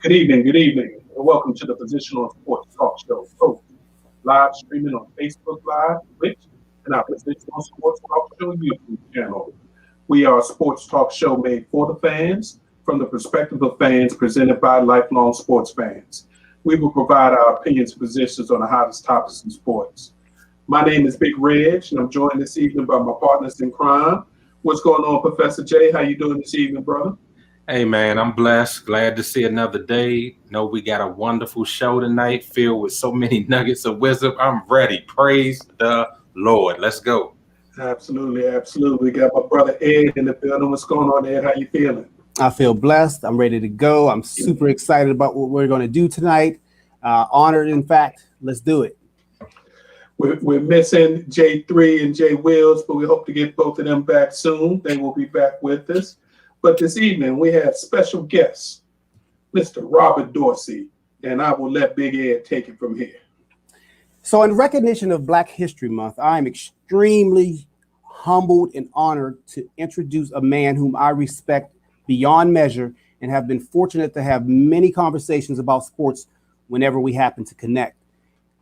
Good evening, and welcome to the Positional Sports Talk Show, live streaming on Facebook Live, Twitch, and our Positional Sports Talk Show YouTube channel. We are a sports talk show made for the fans, from the perspective of fans, presented by lifelong sports fans. We will provide our opinions and positions on the hottest topics in sports. My name is Big Reg, and I'm joined this evening by my partners in crime. What's going on, Professor J? How you doing this evening, brother? Hey man, I'm blessed. Glad to see another day. Know we got a wonderful show tonight filled with so many nuggets of wisdom. I'm ready. Praise the Lord. Let's go. Absolutely, absolutely. We got my brother Ed in the building. What's going on, Ed? How you feeling? I feel blessed. I'm ready to go. I'm super excited about what we're going to do tonight. Honored, in fact. Let's do it. We're missing J3 and J Wills, but we hope to get both of them back soon. They will be back with us. But this evening, we have special guest, Mr. Robert Dorsey, and I will let Big Ed take it from here. So in recognition of Black History Month, I am extremely humbled and honored to introduce a man whom I respect beyond measure and have been fortunate to have many conversations about sports whenever we happen to connect.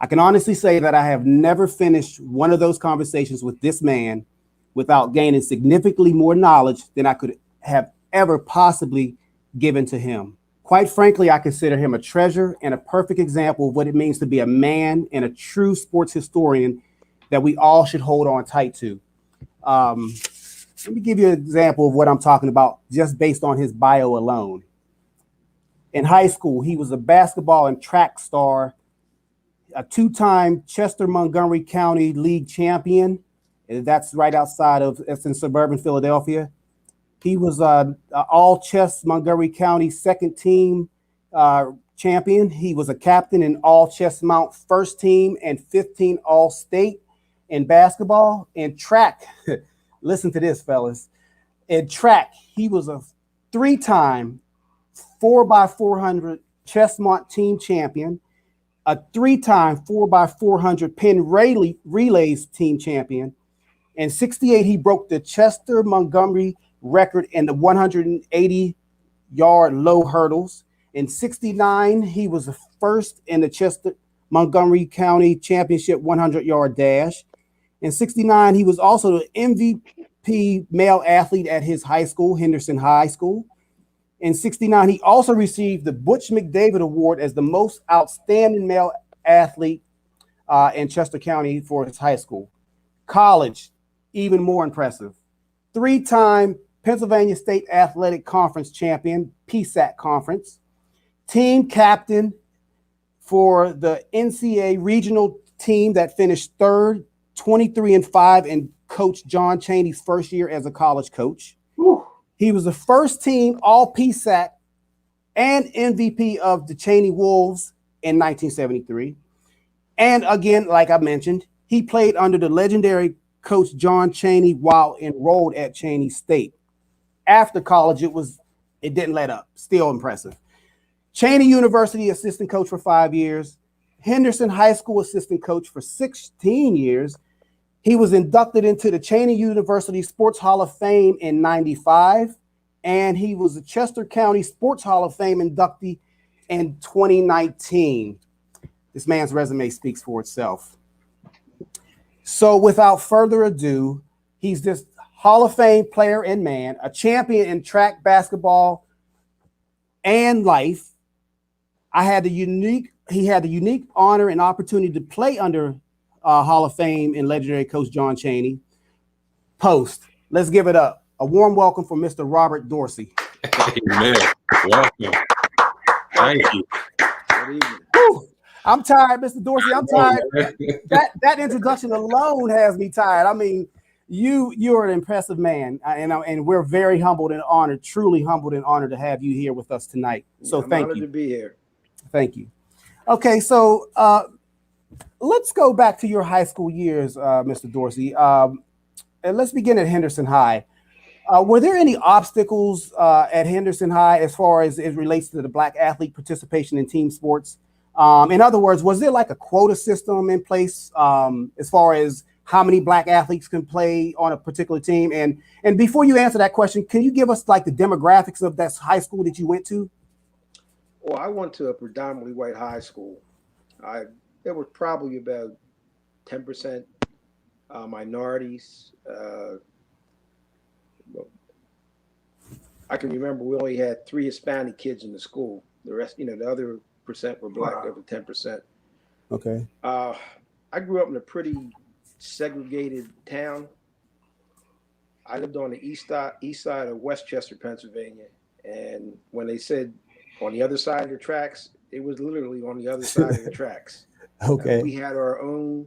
I can honestly say that I have never finished one of those conversations with this man without gaining significantly more knowledge than I could have ever possibly given to him. Quite frankly, I consider him a treasure and a perfect example of what it means to be a man and a true sports historian that we all should hold on tight to. Let me give you an example of what I'm talking about just based on his bio alone. In high school, he was a basketball and track star, a two-time Chester Montgomery County League champion. That's right outside of, it's in suburban Philadelphia. He was all Chess Montgomery County second team champion. He was a captain in all Chess Mount first team and 15 all state in basketball. In track, listen to this, fellas. In track, he was a three-time 4x400 Chessmont team champion, a three-time 4x400 Penn Relays team champion. In '68, he broke the Chester Montgomery record in the 180-yard low hurdles. In '69, he was the first in the Chester Montgomery County Championship 100-yard dash. In '69, he was also the MVP male athlete at his high school, Henderson High School. In '69, he also received the Butch McDavid Award as the most outstanding male athlete in Chester County for his high school. College, even more impressive. Three-time Pennsylvania State Athletic Conference champion, PSAC Conference, team captain for the NCAA regional team that finished third, 23-5 in Coach John Chaney's first year as a college coach. Whew. He was the first team all PSAC and MVP of the Chaney Wolves in 1973. And again, like I mentioned, he played under the legendary Coach John Chaney while enrolled at Chaney State. After college, it didn't let up. Still impressive. Chaney University assistant coach for 5 years. Henderson High School assistant coach for 16 years. He was inducted into the Chaney University Sports Hall of Fame in '95, and he was a Chester County Sports Hall of Fame inductee in 2019. This man's resume speaks for itself. So without further ado, he's this Hall of Fame player and man, a champion in track basketball and life. He had the unique honor and opportunity to play under Hall of Fame and legendary Coach John Chaney. Post, let's give it up. A warm welcome for Mr. Robert Dorsey. Amen. Welcome. Thank you. Whew. I'm tired, Mr. Dorsey. I'm tired. That introduction alone has me tired. I mean, you're an impressive man, and we're very humbled and honored, truly humbled and honored to have you here with us tonight. So I'm thank honored you. to be here. Thank you. Okay, so let's go back to your high school years, Mr. Dorsey, and let's begin at Henderson High. Were there any obstacles at Henderson High as far as it relates to the Black athlete participation in team sports? In other words, was there like a quota system in place as far as how many Black athletes can play on a particular team? And before you answer that question, can you give us like the demographics of that high school that you went to? Well, I went to a predominantly white high school. I There was probably about 10% minorities. I can remember we only had 3 Hispanic kids in the school. The rest, the other percent were black, Wow. over 10%. Okay. Uh, I grew up in a pretty segregated town. I lived on the east side of Westchester, Pennsylvania, and when they said on the other side of the tracks, it was literally on the other side of the tracks. Okay. We had our own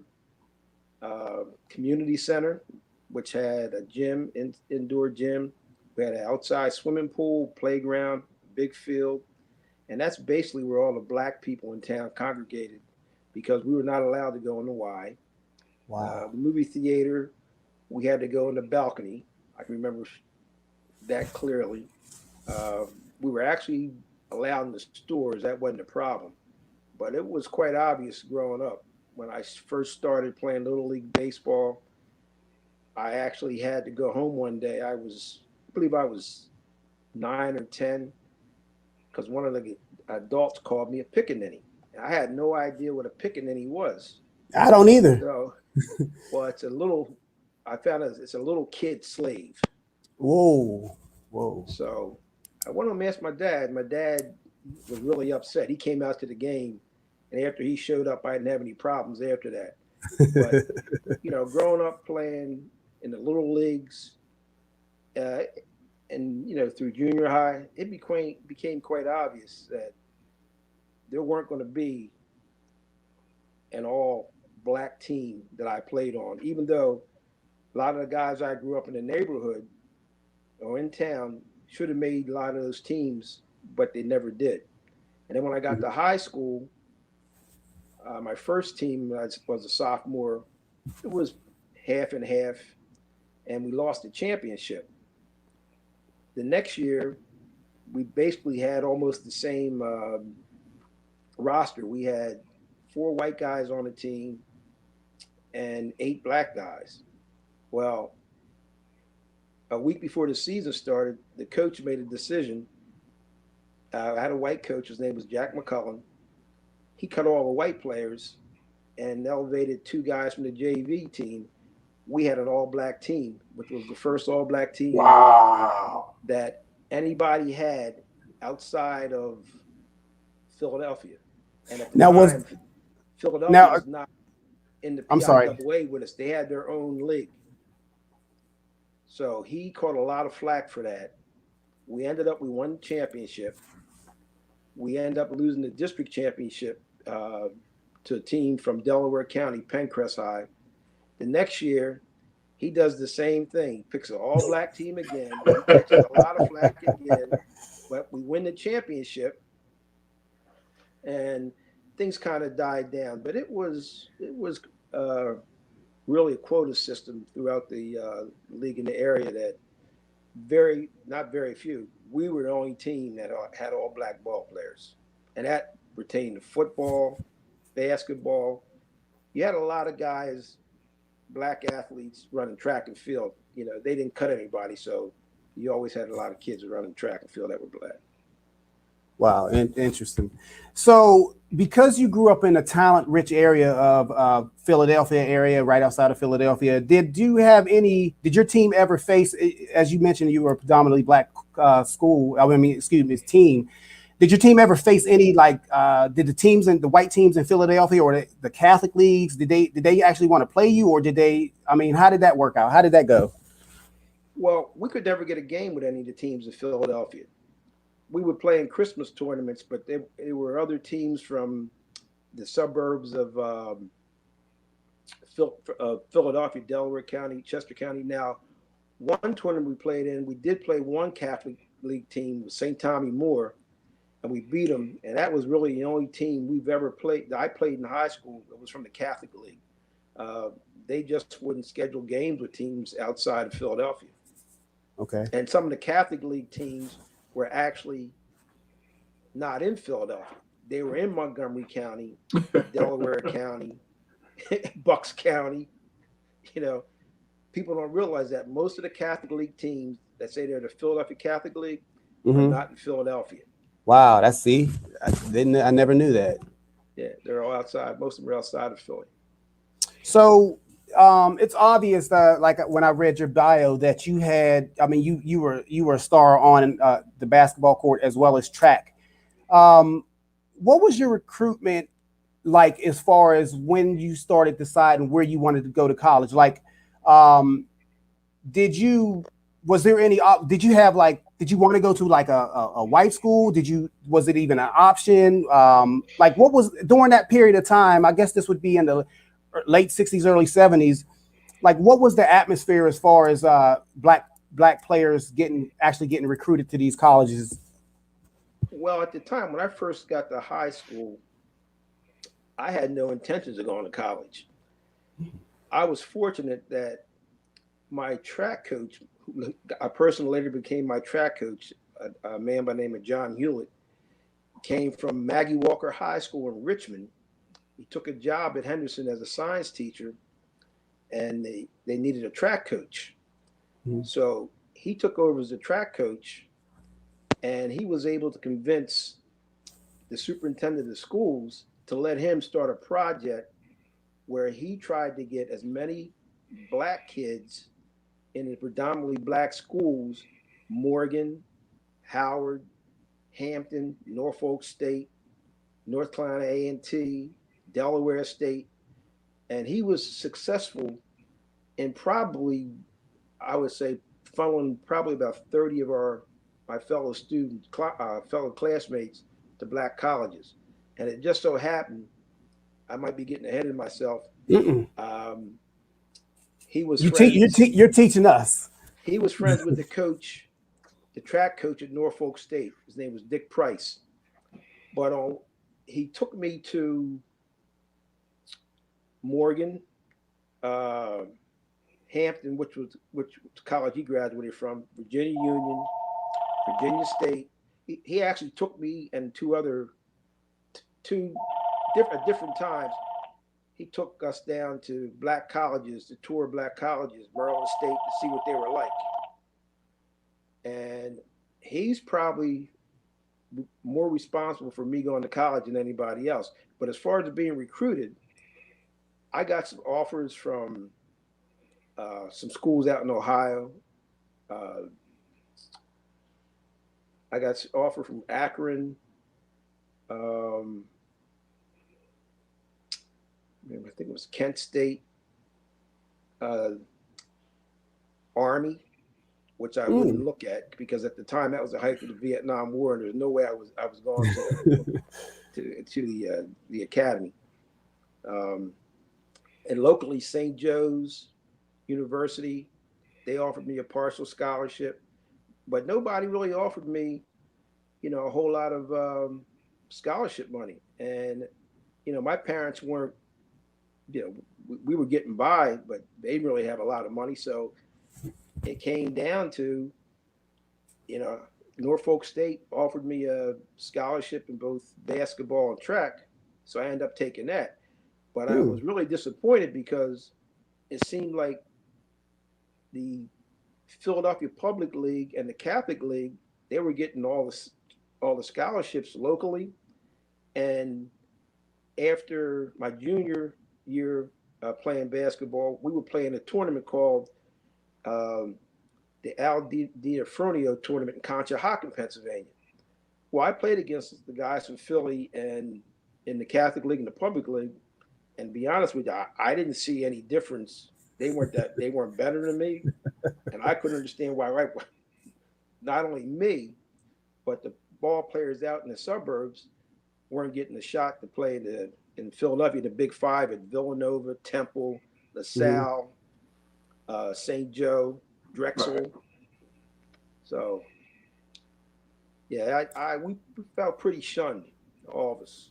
community center, which had a gym, indoor gym. We had an outside swimming pool, playground, big field, and that's basically where all the black people in town congregated because we were not allowed to go in the Y. Wow. The movie theater, we had to go in the balcony. I can remember that clearly. Uh, we were actually allowed in the stores. That wasn't a problem. But it was quite obvious growing up. When I first started playing Little League Baseball, I actually had to go home one day. I believe I was 9 or 10, because one of the adults called me a pickaninny. I had no idea what a pickaninny was. I don't either. So, well, I found out it's a little kid slave. Whoa. Whoa. So I went home and asked my dad. My dad was really upset. He came out to the game, and after he showed up, I didn't have any problems after that. But growing up playing in the little leagues, uh, and through junior high, it became quite obvious that there weren't going to be an all black team that I played on, even though a lot of the guys I grew up in the neighborhood or in town should have made a lot of those teams, but they never did. And then when I got to high school, my first team was a sophomore. It was half and half, and we lost the championship. The next year, we basically had almost the same roster. We had 4 white guys on the team and 8 black guys. Well, a week before the season started, the coach made a decision. I had a white coach. His name was Jack McCullen. He cut all the white players and elevated 2 guys from the JV team. We had an all-black team, which was the first all-black team Wow. that anybody had outside of Philadelphia. And at the Now was time, Philadelphia now was not in the I'm sorry. PIAA with us. They had their own league. So he caught a lot of flack for that. We won the championship. We ended up losing the district championship to a team from Delaware County, Pencrest High. The next year, he does the same thing. He picks an all-black team again. He catches a lot of flack again, but we win the championship, and things kind of died down. But it was really a quota system throughout the league in the area that not very few. We were the only team that had all black ball players, and that pertained to football, basketball. You had a lot of guys, black athletes, running track and field. They didn't cut anybody, so you always had a lot of kids running track and field that were black. Wow, interesting. So, because you grew up in a talent-rich area of Philadelphia area, right outside of Philadelphia, did your team ever face, as you mentioned, you were a predominantly black school? Team. Did your team ever face any did the teams and the white teams in Philadelphia or the Catholic leagues? Did they actually want to play you, or did they? I mean, how did that work out? How did that go? Well, we could never get a game with any of the teams in Philadelphia. We would play in Christmas tournaments, but there were other teams from the suburbs of Philadelphia, Delaware County, Chester County. Now, one tournament we played in, we did play one Catholic League team with St. Tommy Moore, and we beat them. And that was really the only team we've ever played. That I played in high school. It was from the Catholic League. They just wouldn't schedule games with teams outside of Philadelphia. Okay. And some of the Catholic League teams were actually not in Philadelphia. They were in Montgomery County, Delaware County, Bucks County. People don't realize that most of the Catholic League teams that say they're the Philadelphia Catholic League are not in Philadelphia. Wow, I never knew that. Yeah, they're all outside. Most of them are outside of Philly. So it's obvious that, like when I read your bio, that you had, I mean, you were a star on the basketball court as well as track. Um, what was your recruitment like as far as when you started deciding where you wanted to go to college? Like, um, did you was there any did you have like did you want to go to like a white school? Was it even an option? Like what was during that period of time? I guess this would be in the late 60s, early 70s. Like what was the atmosphere as far as black players actually getting recruited to these colleges? Well, at the time when I first got to high school, I had no intentions of going to college. I was fortunate that my track coach, a person later became my track coach, a man by the name of John Hewlett, came from Maggie Walker High School in Richmond. He took a job at Henderson as a science teacher, and they needed a track coach. Mhm. So he took over as a track coach, and he was able to convince the superintendent of schools to let him start a project where he tried to get as many black kids in the predominantly black schools, Morgan, Howard, Hampton, Norfolk State, North Carolina A&T, Delaware State, and he was successful in probably, I would say, funneling probably about 30 of my fellow students, fellow classmates to black colleges. And it just so happened, I might be getting ahead of myself. Mm-mm. Um, he was friends. You're teaching us. He was friends with the coach, the track coach at Norfolk State. His name was Dick Price. But he took me to Morgan, uh, Hampton, which college he graduated from, Virginia Union, Virginia State. He actually took me and two at different times. He took us down to black colleges, to tour black colleges, Maryland State, to see what they were like. And he's probably more responsible for me going to college than anybody else. But as far as being recruited, I got some offers from some schools out in Ohio. Uh, I got an offer from Akron. Um, I think it was Kent State, uh, Army, which I wouldn't look at because at the time that was the height of the Vietnam War, and there's no way I was going to the academy. And locally, St. Joe's University, they offered me a partial scholarship, but nobody really offered me, a whole lot of scholarship money. And my parents weren't, we were getting by, but they didn't really have a lot of money. So it came down to, Norfolk State offered me a scholarship in both basketball and track. So I ended up taking that. But I was really disappointed because it seemed like the Philadelphia Public League and the Catholic League, they were getting all the scholarships locally. And after my junior year playing basketball, we were playing a tournament called the Al Diafronio tournament in Conshohocken, Pennsylvania. Well, I played against the guys from Philly and in the Catholic League and the Public League. And to be honest with you, I didn't see any difference. They weren't better than me, and I couldn't understand why. Not only me, but the ball players out in the suburbs weren't getting a shot to play in Philadelphia, the Big Five at Villanova, Temple, LaSalle, St. Joe, Drexel. Right. So, yeah, we felt pretty shunned, all of us.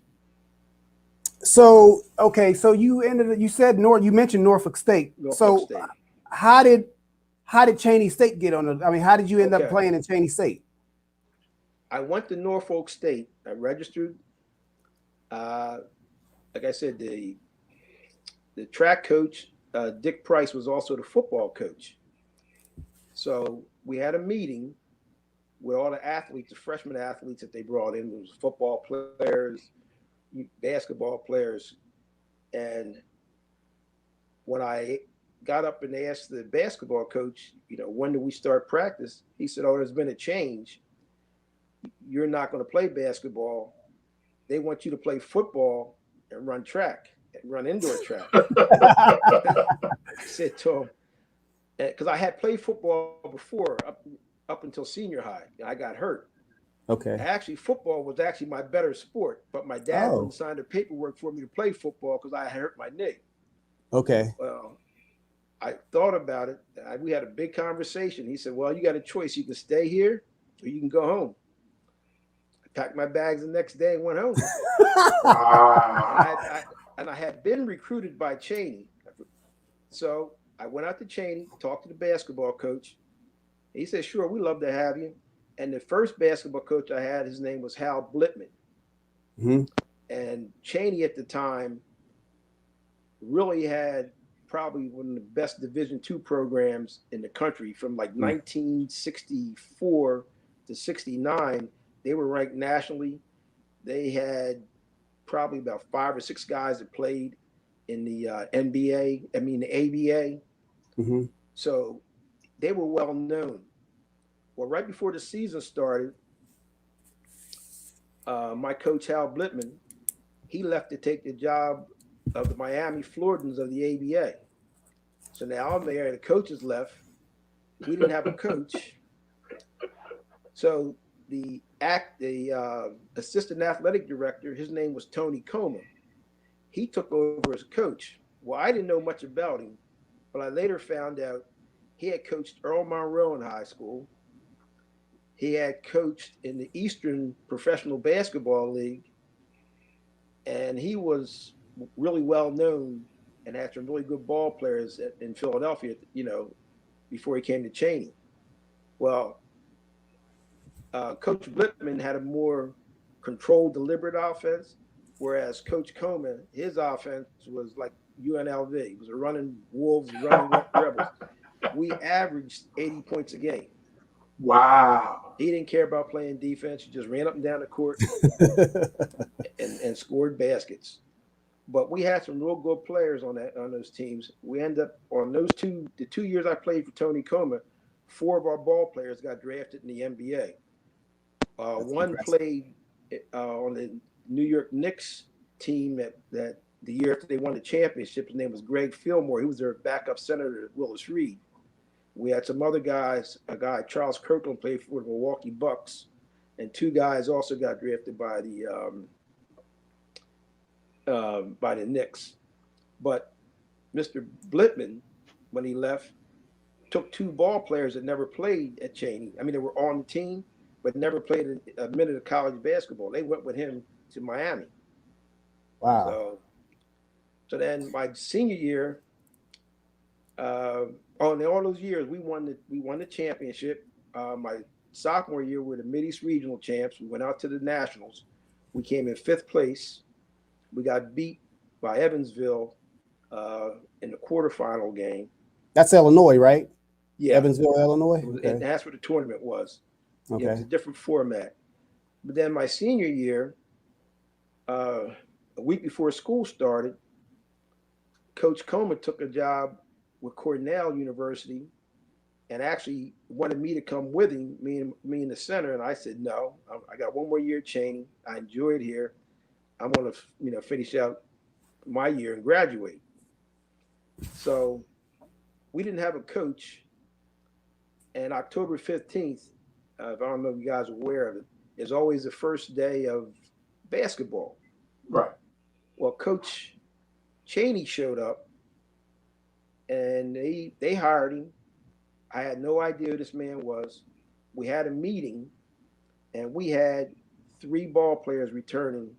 So okay, so you mentioned Norfolk State. Norfolk State. How did Chaney State get on the? I mean, how did you end up playing in Chaney State? I went to Norfolk State. I registered. Like I said, the track coach, Dick Price, was also the football coach. So we had a meeting with all the athletes, the freshman athletes that they brought in. It was football players, basketball players. And when I got up and asked the basketball coach, when do we start practice? He said, oh, there's been a change. You're not going to play basketball. They want you to play football and run track and run indoor track. I said to him, because I had played football before up until senior high. I got hurt. Okay. Actually, football was actually my better sport, but my dad wouldn't sign the paperwork for me to play football because I hurt my knee. Okay. Well, I thought about it. We had a big conversation. He said, well, you got a choice. You can stay here or you can go home. I packed my bags the next day and went home. And I had been recruited by Chaney. So I went out to Chaney, talked to the basketball coach. He said, sure, we'd love to have you. And the first basketball coach I had, his name was Hal Blitman. Mm-hmm. And Chaney at the time really had probably one of the best Division II programs in the country from like 1964 to 69. They were ranked nationally. They had probably about 5 or 6 guys that played in the the ABA. Mm-hmm. So they were well known. Well, right before the season started, my coach, Hal Blitman, he left to take the job of the Miami Floridans of the ABA. So now I'm there, the coaches left. We didn't have a coach. So the assistant athletic director, his name was Tony Coma. He took over as coach. Well, I didn't know much about him, but I later found out he had coached Earl Monroe in high school. He had coached in the Eastern Professional Basketball League, and he was really well known and had some really good ball players in Philadelphia, before he came to Chaney. Well, Coach Blitman had a more controlled, deliberate offense, whereas Coach Coma, his offense was like UNLV. It was a running Wolves, running Rebels. We averaged 80 points a game. Wow. He didn't care about playing defense. He just ran up and down the court and scored baskets. But we had some real good players on those teams. We ended up on the 2 years I played for Tony Coma, 4 of our ball players got drafted in the NBA. One impressive. played on the New York Knicks team that the year after they won the championship. His name was Greg Fillmore. He was their backup center at Willis Reed. We had some other guys. A guy, Charles Kirkland, played for the Milwaukee Bucks, and 2 guys also got drafted by the Knicks. But Mr. Blitman, when he left, took 2 ball players that never played at Chaney. I mean, they were on the team, but never played a minute of college basketball. They went with him to Miami. Wow. So then my senior year, in all those years, we won the championship. My sophomore year, we were the Mid-East Regional champs. We went out to the Nationals. We came in 5th place. We got beat by Evansville in the quarterfinal game. That's Illinois, right? Yeah. Evansville, Illinois? Okay. And that's what the tournament was. Okay. It was a different format. But then my senior year, a week before school started, Coach Coma took a job with Cornell University and actually wanted me to come with him, me and the center. And I said, no, I got 1 more year at Chaney. I enjoy it here. I'm going to, finish out my year and graduate. So we didn't have a coach. And October 15th, if I don't know if you guys are aware of it, is always the first day of basketball. Right. Well, Coach Chaney showed up and they hired him. I had no idea who this man was. We had a meeting and we had 3 ball players returning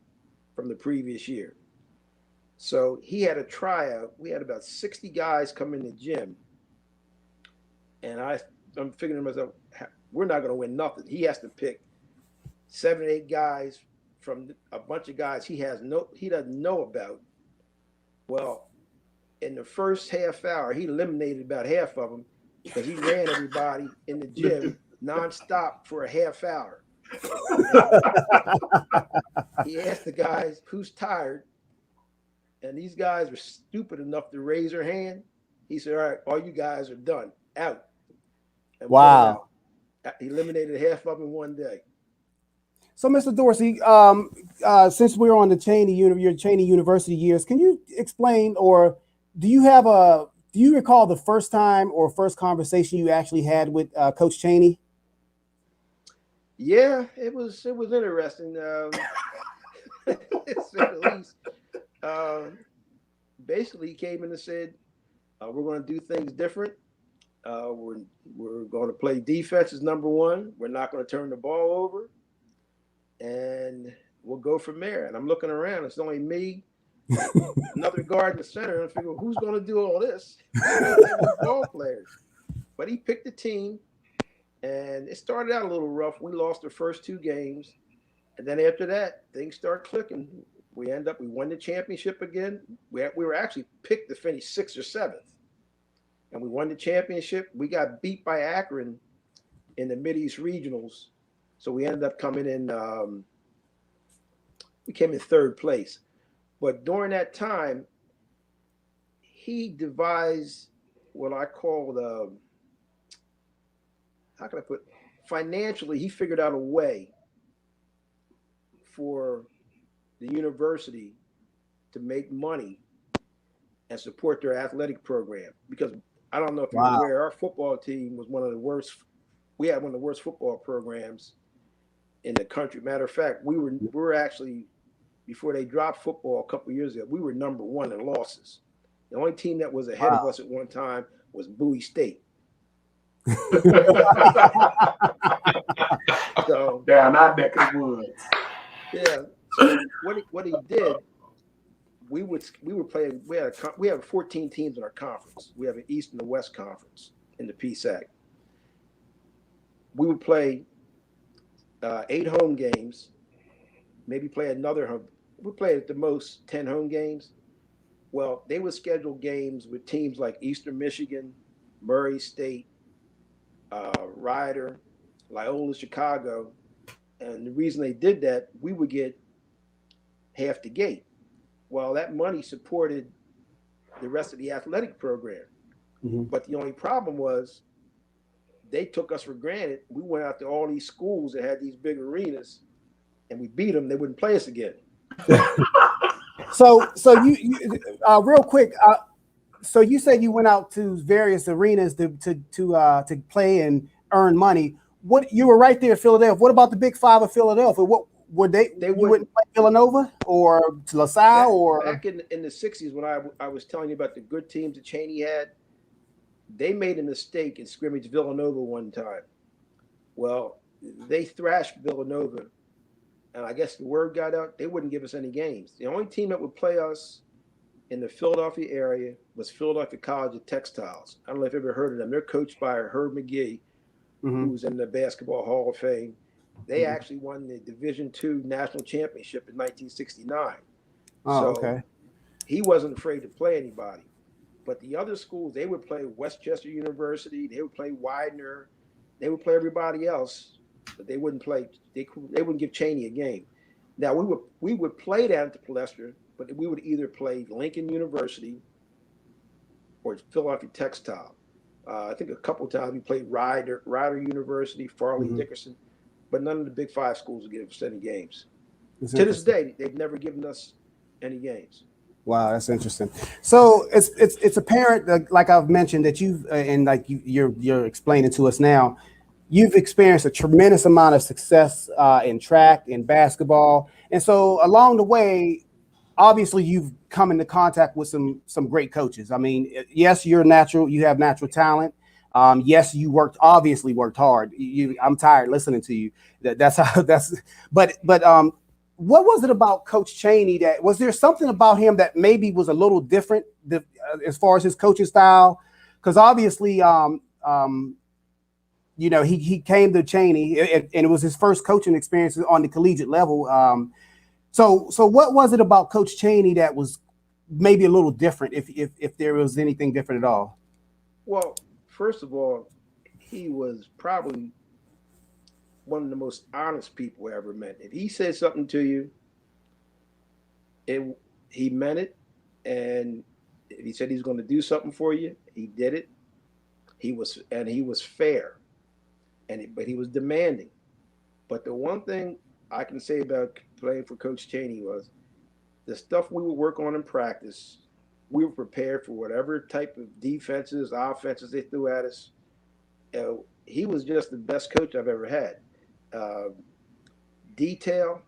from the previous year. So he had a tryout. We had about 60 guys come in the gym. And I'm figuring to myself, we're not going to win nothing. He has to pick 7 or 8 guys from a bunch of guys he doesn't know about. Well, in the first half hour, he eliminated about half of them because he ran everybody in the gym nonstop for a half hour. He asked the guys, who's tired? And these guys were stupid enough to raise their hand. He said, all right, all you guys are done, out. And Wow. he eliminated half of them in one day. So, Mr. Dorsey, since we're on the your Chaney University years, can you explain, or do you recall the first time or first conversation you actually had with Coach Chaney? Yeah, it was interesting. To say the least. Basically, he came in and said, "We're going to do things different. We're going to play defense as number one. We're not going to turn the ball over, and we'll go from there." And I'm looking around; it's only me, another guard in the center, and I figure, who's going to do all this? Ball players. But he picked the team, and it started out a little rough. We lost the first 2 games, and then after that, things start clicking. We won the championship again. We were actually picked to finish 6th or 7th. And we won the championship. We got beat by Akron in the Mideast Regionals. So we ended up coming in, we came in 3rd place. But during that time, he devised what I call financially, he figured out a way for the university to make money and support their athletic program. Because I don't know if you're aware, our football team was one of the worst. We had one of the worst football programs in the country. Matter of fact, we were actually, before they dropped football a couple of years ago, we were number 1 in losses. The only team that was ahead of us at one time was Bowie State. So down our neck of the woods. Yeah. So what he did, we were playing. We have 14 teams in our conference. We have an East and a West conference in the PSAC. We would play 8 home games, maybe play another home. We played at the most 10 home games. Well, they would schedule games with teams like Eastern Michigan, Murray State, Rider, Loyola Chicago. And the reason they did that, we would get half the gate. Well, that money supported the rest of the athletic program. Mm-hmm. But the only problem was they took us for granted. We went out to all these schools that had these big arenas, and we beat them. They wouldn't play us again. So you real quick. So you said you went out to various arenas to play and earn money. What, you were right there in Philadelphia. What about the Big 5 of Philadelphia? What would they wouldn't play Villanova or LaSalle back in the 60s when I was telling you about the good teams that Chaney had? They made a mistake and scrimmaged Villanova one time. Well, they thrashed Villanova, and I guess the word got out, they wouldn't give us any games. The only team that would play us in the Philadelphia area was Philadelphia College of Textiles. I don't know if you've ever heard of them. They're coached by Herb McGee, mm-hmm. who's in the Basketball Hall of Fame. They mm-hmm. actually won the Division II National Championship in 1969. Oh, so okay. He wasn't afraid to play anybody. But the other schools, they would play Westchester University, they would play Widener, they would play everybody else, but they wouldn't play. They wouldn't give Chaney a game. Now we would play down at the Palestra, but we would either play Lincoln University or Philadelphia Textile. I think a couple of times we played Rider University, Farley mm-hmm. Dickerson, but none of the Big 5 schools would give us any games. To this day, they've never given us any games. Wow, that's interesting. So it's apparent that, like I've mentioned, that you've and like you're explaining to us now, you've experienced a tremendous amount of success in track, in basketball, and so along the way, obviously you've come into contact with some great coaches. I mean, yes, you have natural talent. Yes, you obviously worked hard. I'm tired listening to you. But what was it about Coach Chaney was there something about him that maybe was a little different as far as his coaching style? Because obviously, he came to Chaney and it was his first coaching experience on the collegiate level. So what was it about Coach Chaney that was maybe a little different, if there was anything different at all? Well, first of all, he was probably one of the most honest people I ever met. If he said something to you, he meant it, and if he said he's going to do something for you, he did it. He was fair, but he was demanding. But the one thing I can say about playing for Coach Chaney was the stuff we would work on in practice. We were prepared for whatever type of defenses, offenses they threw at us. He was just the best coach I've ever had. Detail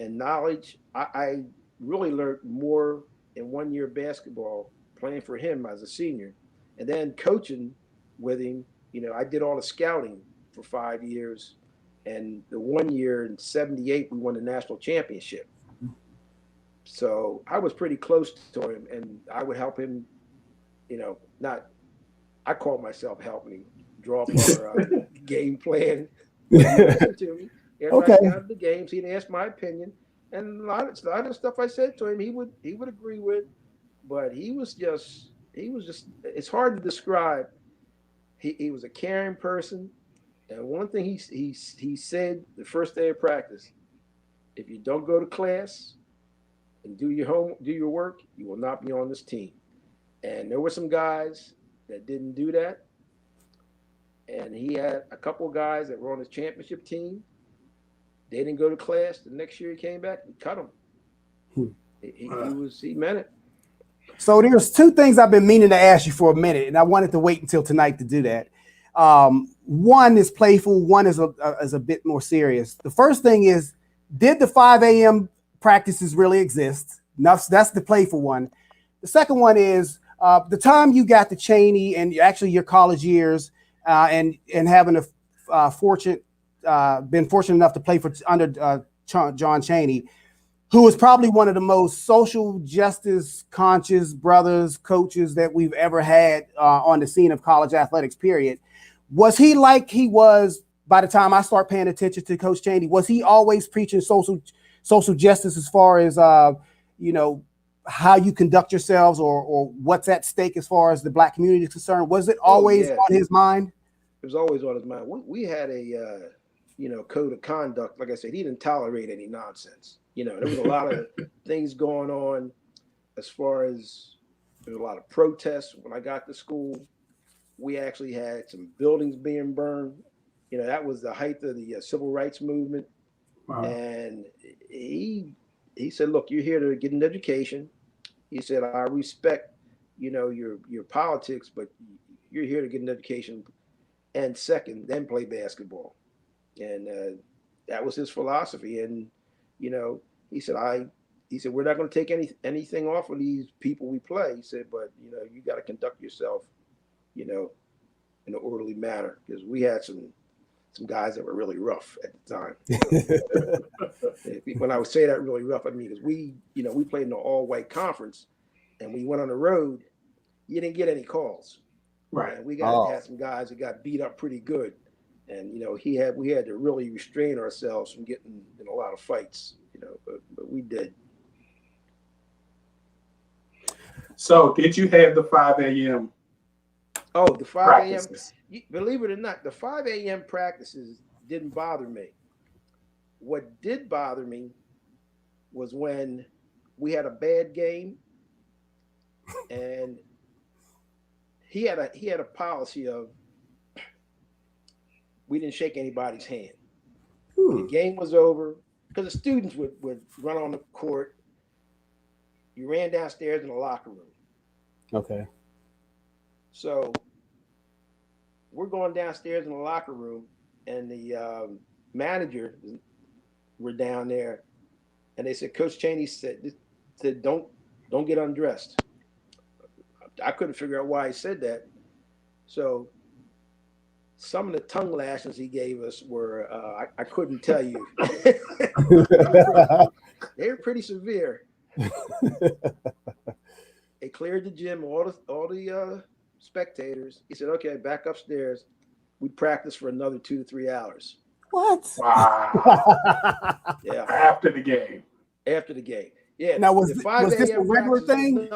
and knowledge. I really learned more in 1 year of basketball playing for him as a senior, and then coaching with him. I did all the scouting for 5 years, and the 1 year in '78 we won the national championship. So I was pretty close to him, and I would help him. I called myself helping him draw up our game plan. He listened to me. Everybody got into the games. He'd ask my opinion, and a lot of stuff I said to him, he would agree with. But he was just. It's hard to describe. He was a caring person, and one thing he said the first day of practice: if you don't go to class and do your work, you will not be on this team. And there were some guys that didn't do that. And he had a couple of guys that were on his championship team. They didn't go to class. The next year he came back and cut them. He meant it. So there's two things I've been meaning to ask you for a minute, and I wanted to wait until tonight to do that. One is playful. One is a bit more serious. The first thing is, did the 5 a.m. practices really exist? That's the playful one. The second one is the time you got to Chaney and actually your college years, and having been fortunate enough to play under John Chaney, who was probably one of the most social justice conscious brothers, coaches that we've ever had on the scene of college athletics, period. Was he like he was by the time I start paying attention to Coach Chaney? Was he always preaching social justice as far as, how you conduct yourselves or what's at stake as far as the Black community is concerned? Was it always on his mind? It was always on his mind. We had a, code of conduct. Like I said, he didn't tolerate any nonsense. There was a lot of things going on as far as there was a lot of protests. When I got to school, we actually had some buildings being burned. That was the height of the civil rights movement. Wow. And he said, look, you're here to get an education. He said, I respect, your politics, but you're here to get an education. And second, then play basketball. And that was his philosophy. And, he said, we're not going to take anything off of these people we play. He said, but, you got to conduct yourself, in an orderly manner, because we had some guys that were really rough at the time. When I would say that really rough, I mean, because we played in an all-white conference, and we went on the road, you didn't get any calls. Right. And we had some guys that got beat up pretty good. And, we had to really restrain ourselves from getting in a lot of fights, but we did. So did you have the 5 a.m. Oh, the 5 a.m. Believe it or not, the 5 a.m. practices didn't bother me. What did bother me was when we had a bad game, and he had a policy of we didn't shake anybody's hand. When the game was over, because the students would run on the court. You ran downstairs in the locker room. Okay. So we're going downstairs in the locker room, and the manager were down there, and they said, Coach Chaney said don't get undressed. I couldn't figure out why he said that. So some of the tongue lashes he gave us were I couldn't tell you. They were pretty severe. They cleared the gym, all the spectators. He said, okay, back upstairs. We practiced for another 2 to 3 hours. What? Wow. Yeah. After the game. Yeah. Now was this a regular thing?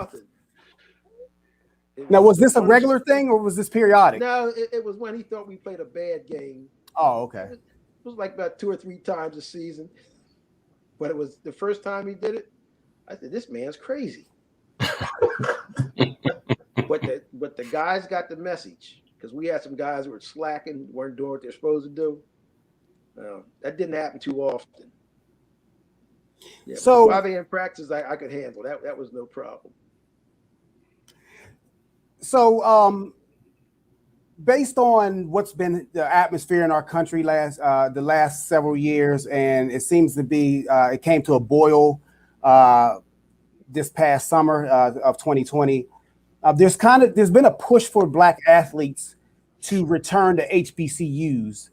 Now was this a regular thing or was this periodic? No, it was when he thought we played a bad game. Oh, okay. It was like about 2 or 3 times a season. But it was the first time he did it. I said, "This man's crazy." But the guys got the message because we had some guys who were slacking, weren't doing what they're supposed to do. That didn't happen too often. Yeah, but the So 5 a.m. practice I could handle. That was no problem. so based on what's been the atmosphere in our country the last several years, and it seems to be it came to a boil this past summer of 2020. There's been a push for Black athletes to return to HBCUs.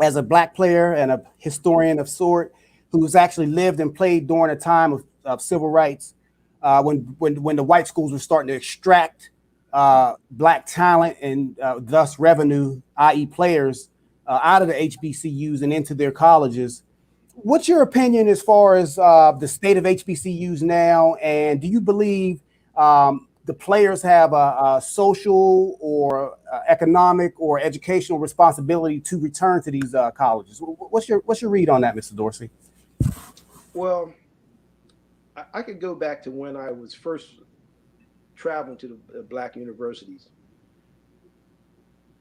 As a Black player and a historian of sort, who's actually lived and played during a time of civil rights, when the white schools were starting to extract Black talent and thus revenue, i.e., players, out of the HBCUs and into their colleges. What's your opinion as far as the state of HBCUs now? And do you believe the players have a social or economic or educational responsibility to return to these colleges? What's your read on that, Mr. Dorsey? Well, I could go back to when I was first traveling to the Black universities.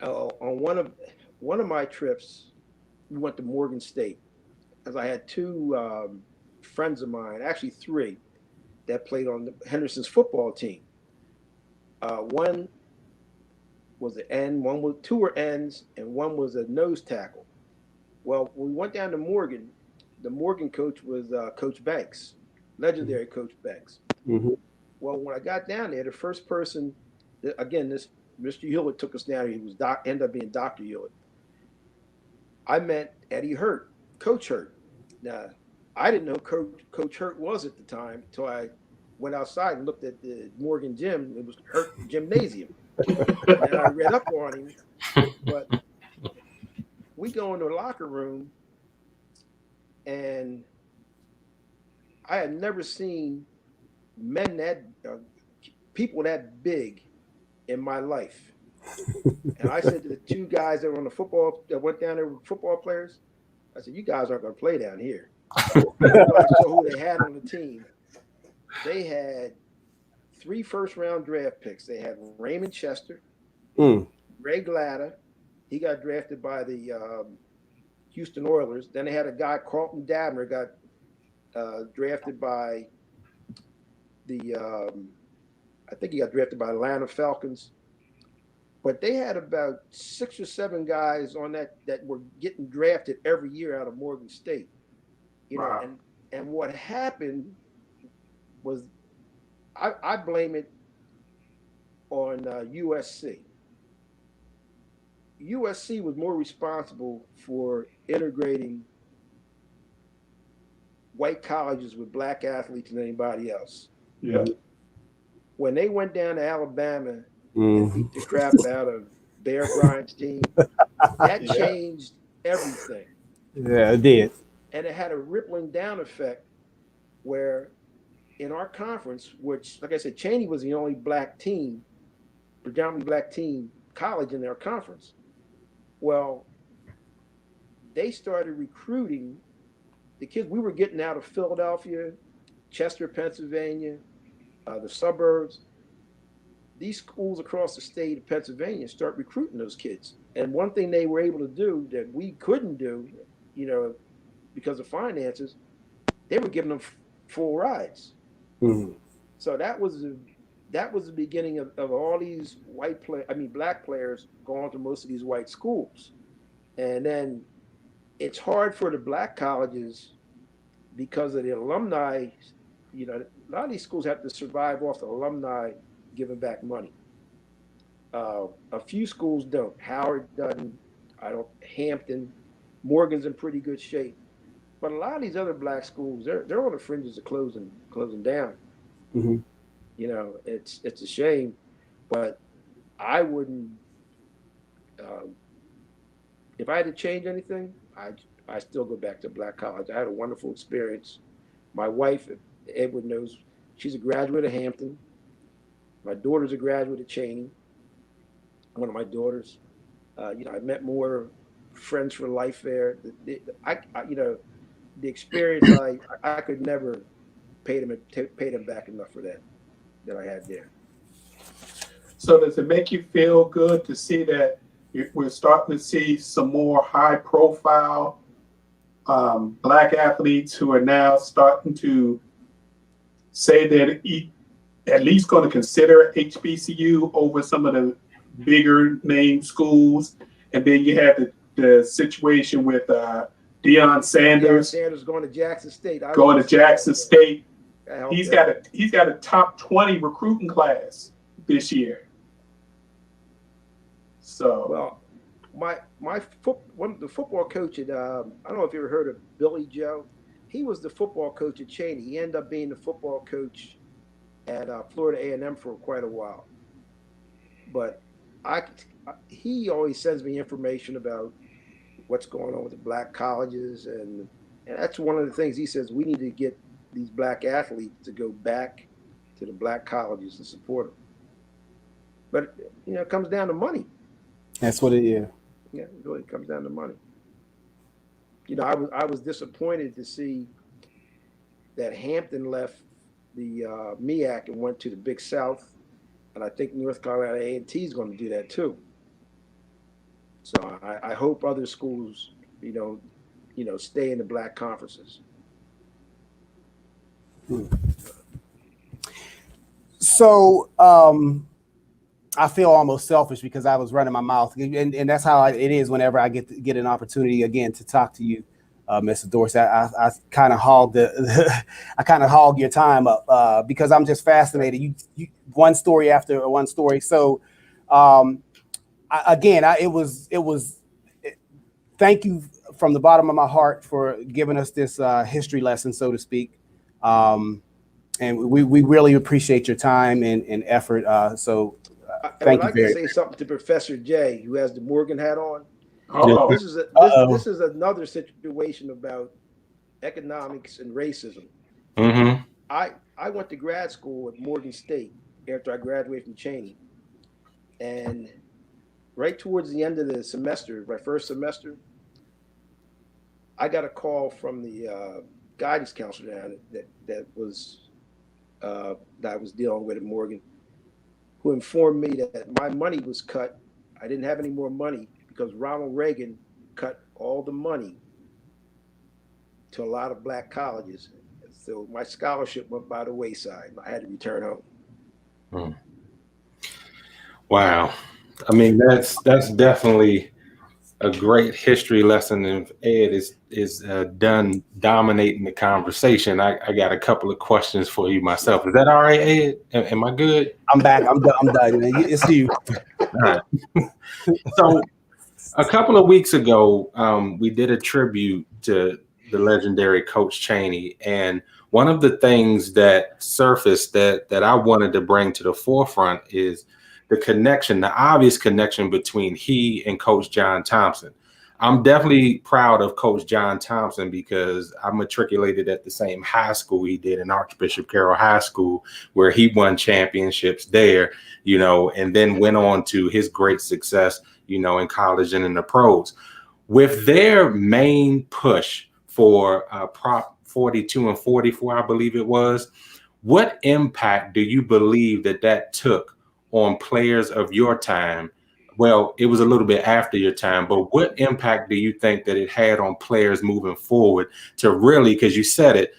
On one of my trips, we went to Morgan State, as I had two friends of mine, actually three, that played on Henderson's football team. One was an end, two were ends, and one was a nose tackle. Well, when we went down to Morgan, the Morgan coach was Coach Banks, legendary Coach Banks. Mm-hmm. Well, when I got down there, the first person, again, this Mr. Hewlett took us down. He was ended up being Dr. Hewlett. I met Eddie Hurt, Coach Hurt. Now, I didn't know Coach Hurt was at the time until I went outside and looked at the Morgan gym. It was Hurt Gymnasium. And I read up on him. But we go into the locker room, and I had never seen people that big in my life. And I said to the two guys that were on the football, that went down there with football players, I said, "You guys aren't going to play down here." I saw who they had on the team. They had 3 first-round draft picks. They had Raymond Chester, Ray Glatter. He got drafted by the Houston Oilers. Then they had a guy, Carlton Dabner, got drafted by I think he got drafted by Atlanta Falcons. But they had about 6 or 7 guys on that were getting drafted every year out of Morgan State. You know, and what happened was, I blame it on USC. USC was more responsible for integrating white colleges with Black athletes than anybody else. Yeah. When they went down to Alabama and beat the crap out of Bear Bryant's team, that changed everything. Yeah, it did. And it had a rippling down effect where in our conference, which, like I said, Chaney was the only Black team, predominantly Black team college in their conference. Well, they started recruiting the kids. We were getting out of Philadelphia, Chester, Pennsylvania, the suburbs. These schools across the state of Pennsylvania start recruiting those kids. And one thing they were able to do that we couldn't do, you know, because of finances, they were giving them full rides. Mm-hmm. So that was the beginning of all these Black players going to most of these white schools. And then it's hard for the Black colleges because of the alumni. You know, a lot of these schools have to survive off the alumni giving back money. A few schools don't. Howard doesn't. Hampton, Morgan's in pretty good shape. But a lot of these other Black schools, they're on the fringes of closing down. Mm-hmm. You know, it's a shame, but I wouldn't. If I had to change anything, I still go back to Black college. I had a wonderful experience. My wife, Edward knows, she's a graduate of Hampton. My daughter's a graduate of Chaney. One of my daughters. I met more friends for life there. The experience I could never pay them back enough for that I had there. So does it make you feel good to see that we're starting to see some more high profile black athletes who are now starting to say that at least going to consider HBCU over some of the bigger name schools? And then you have the situation with Deion Sanders. Deion Sanders going to Jackson State. Going to Jackson State. He's got a top 20 recruiting class this year. So well, the football coach at I don't know if you ever heard of Billy Joe. He was the football coach at Chaney. He ended up being the football coach at Florida A&M for quite a while. But he always sends me information about what's going on with the black colleges, and that's one of the things he says. We need to get these black athletes to go back to the black colleges and support them. But it comes down to money. That's what it is. Yeah, it really comes down to money. I was disappointed to see that Hampton left the MEAC and went to the Big South, and I think North Carolina A&T is going to do that too. So I hope other schools, stay in the black conferences. So I feel almost selfish because I was running my mouth, and that's how it is whenever I get an opportunity again to talk to you, Mr. Dorsey. I kind of hog your time up because I'm just fascinated. You one story after one story. So it was thank you from the bottom of my heart for giving us this history lesson, so to speak. And we really appreciate your time and effort. Thank you. I'd like to say something to Professor J, who has the Morgan hat on. Uh-oh. This is another situation about economics and racism. Mm-hmm. I went to grad school at Morgan State after I graduated from Chaney, and right towards the end of the semester, my first semester, I got a call from the guidance counselor that I was dealing with at Morgan, who informed me that my money was cut. I didn't have any more money because Ronald Reagan cut all the money to a lot of black colleges. So my scholarship went by the wayside. I had to return home. Wow. I mean, that's definitely a great history lesson. If Ed is done dominating the conversation, I got a couple of questions for you myself. Is that all right, Ed? Am I good? I'm back. I'm done. Man. It's you. All right. So a couple of weeks ago, we did a tribute to the legendary Coach Chaney, and one of the things that surfaced that I wanted to bring to the forefront is the connection, the obvious connection between he and Coach John Thompson. I'm definitely proud of Coach John Thompson because I matriculated at the same high school he did, in Archbishop Carroll High School, where he won championships there, and then went on to his great success, in college and in the pros. With their main push for Prop 42 and 44, I believe it was, what impact do you believe that took on players of your time? Well, it was a little bit after your time, but what impact do you think that it had on players moving forward to really, because you said it,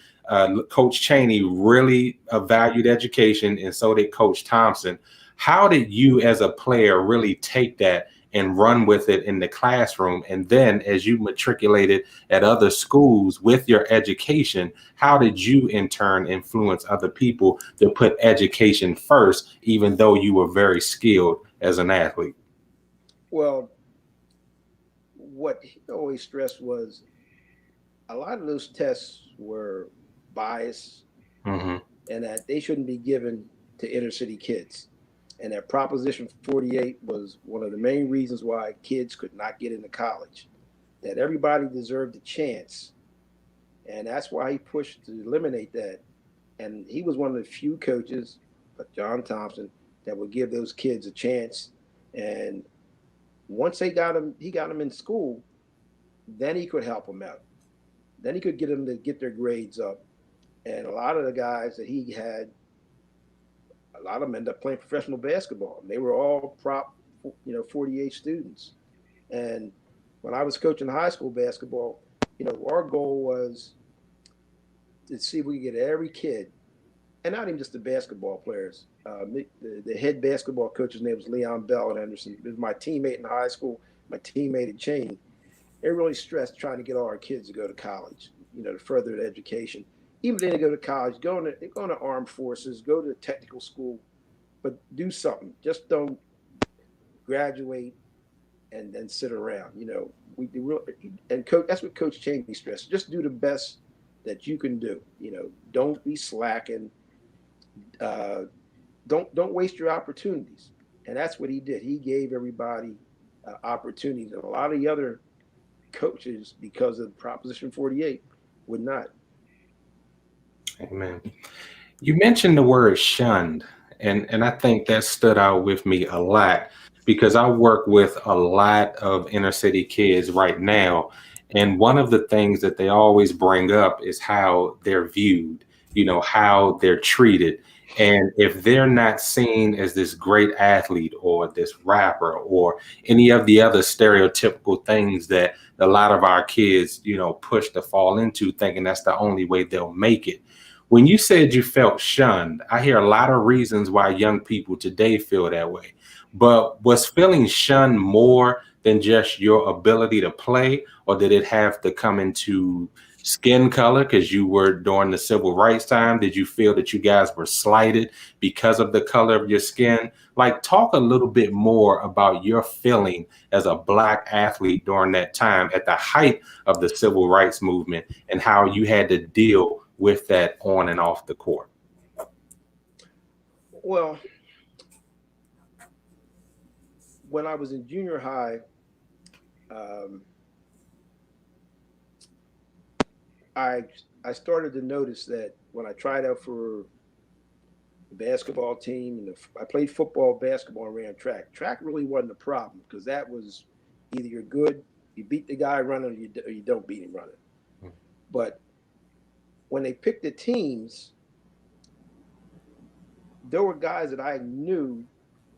Coach Chaney really valued education, and so did Coach Thompson. How did you as a player really take that and run with it in the classroom? And then as you matriculated at other schools with your education, how did you in turn influence other people to put education first, even though you were very skilled as an athlete? Well, what he always stressed was a lot of those tests were biased, mm-hmm. and that they shouldn't be given to inner city kids. And that Proposition 48 was one of the main reasons why kids could not get into college, that everybody deserved a chance. And that's why he pushed to eliminate that. And he was one of the few coaches, like John Thompson, that would give those kids a chance. And Once he got him in school, then he could help them out. Then he could get them to get their grades up. And a lot of the guys that he had, a lot of them ended up playing professional basketball. And they were all prop, 48 students. And when I was coaching high school basketball, our goal was to see if we could get every kid, and not even just the basketball players. The head basketball coach's name was Leon Bell at Henderson. He was my teammate in high school, my teammate at Chaney. They really stressed trying to get all our kids to go to college, to further their education. Even if they didn't go to college, go into armed forces, go to technical school, but do something. Just don't graduate and then sit around. We do, and coach. That's what Coach Chaney stressed. Just do the best that you can do. Don't be slacking. Don't waste your opportunities. And that's what he did. He gave everybody opportunities, and a lot of the other coaches, because of Proposition 48, would not. Amen. You mentioned the word shunned, and I think that stood out with me a lot because I work with a lot of inner city kids right now. And one of the things that they always bring up is how they're viewed, how they're treated. And if they're not seen as this great athlete or this rapper or any of the other stereotypical things that a lot of our kids, push to fall into, thinking that's the only way they'll make it. When you said you felt shunned, I hear a lot of reasons why young people today feel that way. But was feeling shunned more than just your ability to play, or did it have to come into skin color because you were during the civil rights time? Did you feel that you guys were slighted because of the color of your skin? Like, talk a little bit more about your feeling as a Black athlete during that time at the height of the civil rights movement and how you had to deal with that on and off the court. Well, when I was in junior high, I started to notice that when I tried out for the basketball team, and I played football, basketball, and ran track. Track really wasn't a problem because that was either you're good, you beat the guy running, or you don't beat him running. Mm-hmm. But when they picked the teams, there were guys that I knew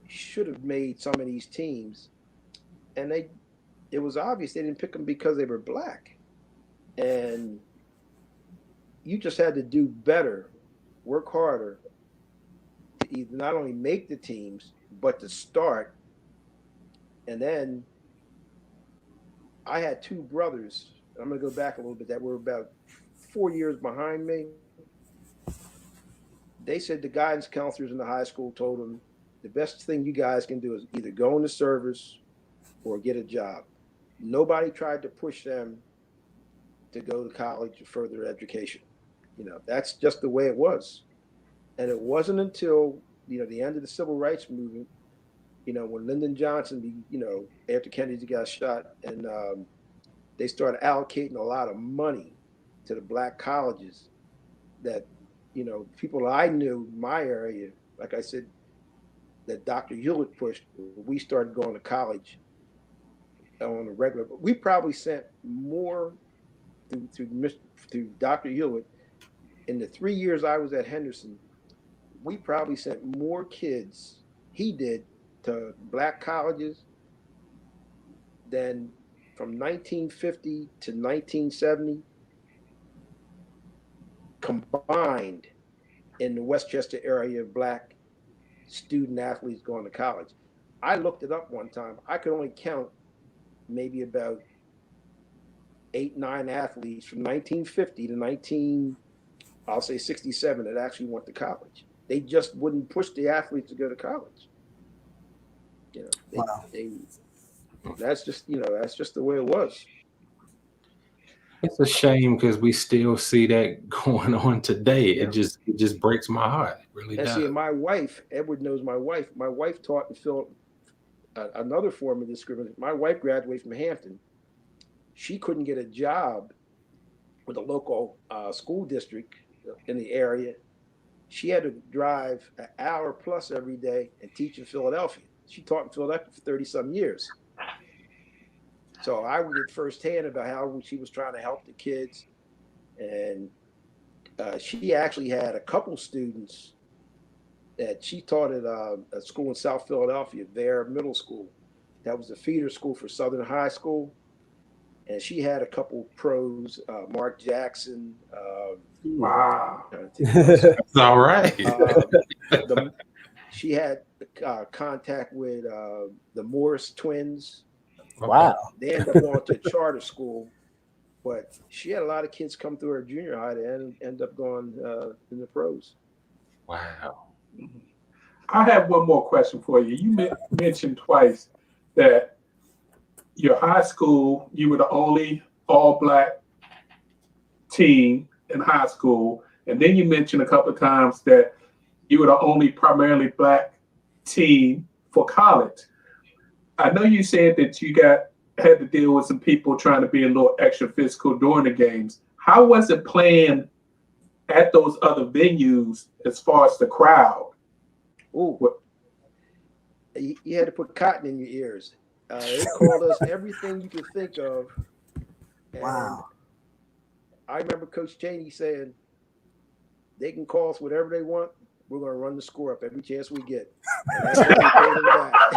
should have made some of these teams, and it was obvious they didn't pick them because they were Black. And you just had to do better, work harder to either not only make the teams, but to start. And then I had two brothers, I'm going to go back a little bit, that were about 4 years behind me. They said the guidance counselors in the high school told them the best thing you guys can do is either go into service or get a job. Nobody tried to push them to go to college or further education. That's just the way it was. And it wasn't until, the end of the civil rights movement, when Lyndon Johnson, after Kennedy got shot, and they started allocating a lot of money to the Black colleges that, people I knew in my area, like I said, that Dr. Hewlett pushed, we started going to college on a regular. But we probably sent more through Dr. Hewlett. In the 3 years I was at Henderson, we probably sent more kids, he did, to Black colleges than from 1950 to 1970 combined in the Westchester area of Black student athletes going to college. I looked it up one time. I could only count maybe about 8, 9 athletes from 1950 to 67 that actually went to college. They just wouldn't push the athletes to go to college. Wow. That's just the way it was. It's a shame because we still see that going on today. Yeah. It just breaks my heart. It really does. See, my wife, Edward knows my wife. My wife taught and Phil another form of discrimination. My wife graduated from Hampton. She couldn't get a job with a local school district in the area. She had to drive an hour plus every day and teach in Philadelphia. She taught in Philadelphia for 30-some years. So I would get firsthand about how she was trying to help the kids. And she actually had a couple students that she taught at a school in South Philadelphia, their middle school. That was a feeder school for Southern High School. And she had a couple pros, Mark Jackson. Wow. That's all right. She had contact with the Morris twins. Wow. They ended up going to a charter school, but she had a lot of kids come through her junior high and end up going in the pros. Wow. I have one more question for you. You mentioned twice that your high school, you were the only all-black team in high school, and then you mentioned a couple of times that you were the only primarily black team for college. I know you said that you had to deal with some people trying to be a little extra physical during the games. How was it playing at those other venues as far as the crowd? Ooh, you had to put cotton in your ears. They called us everything you could think of. And Wow. I remember Coach Chaney saying, they can call us whatever they want. We're going to run the score up every chance we get. And that's what we paid them back.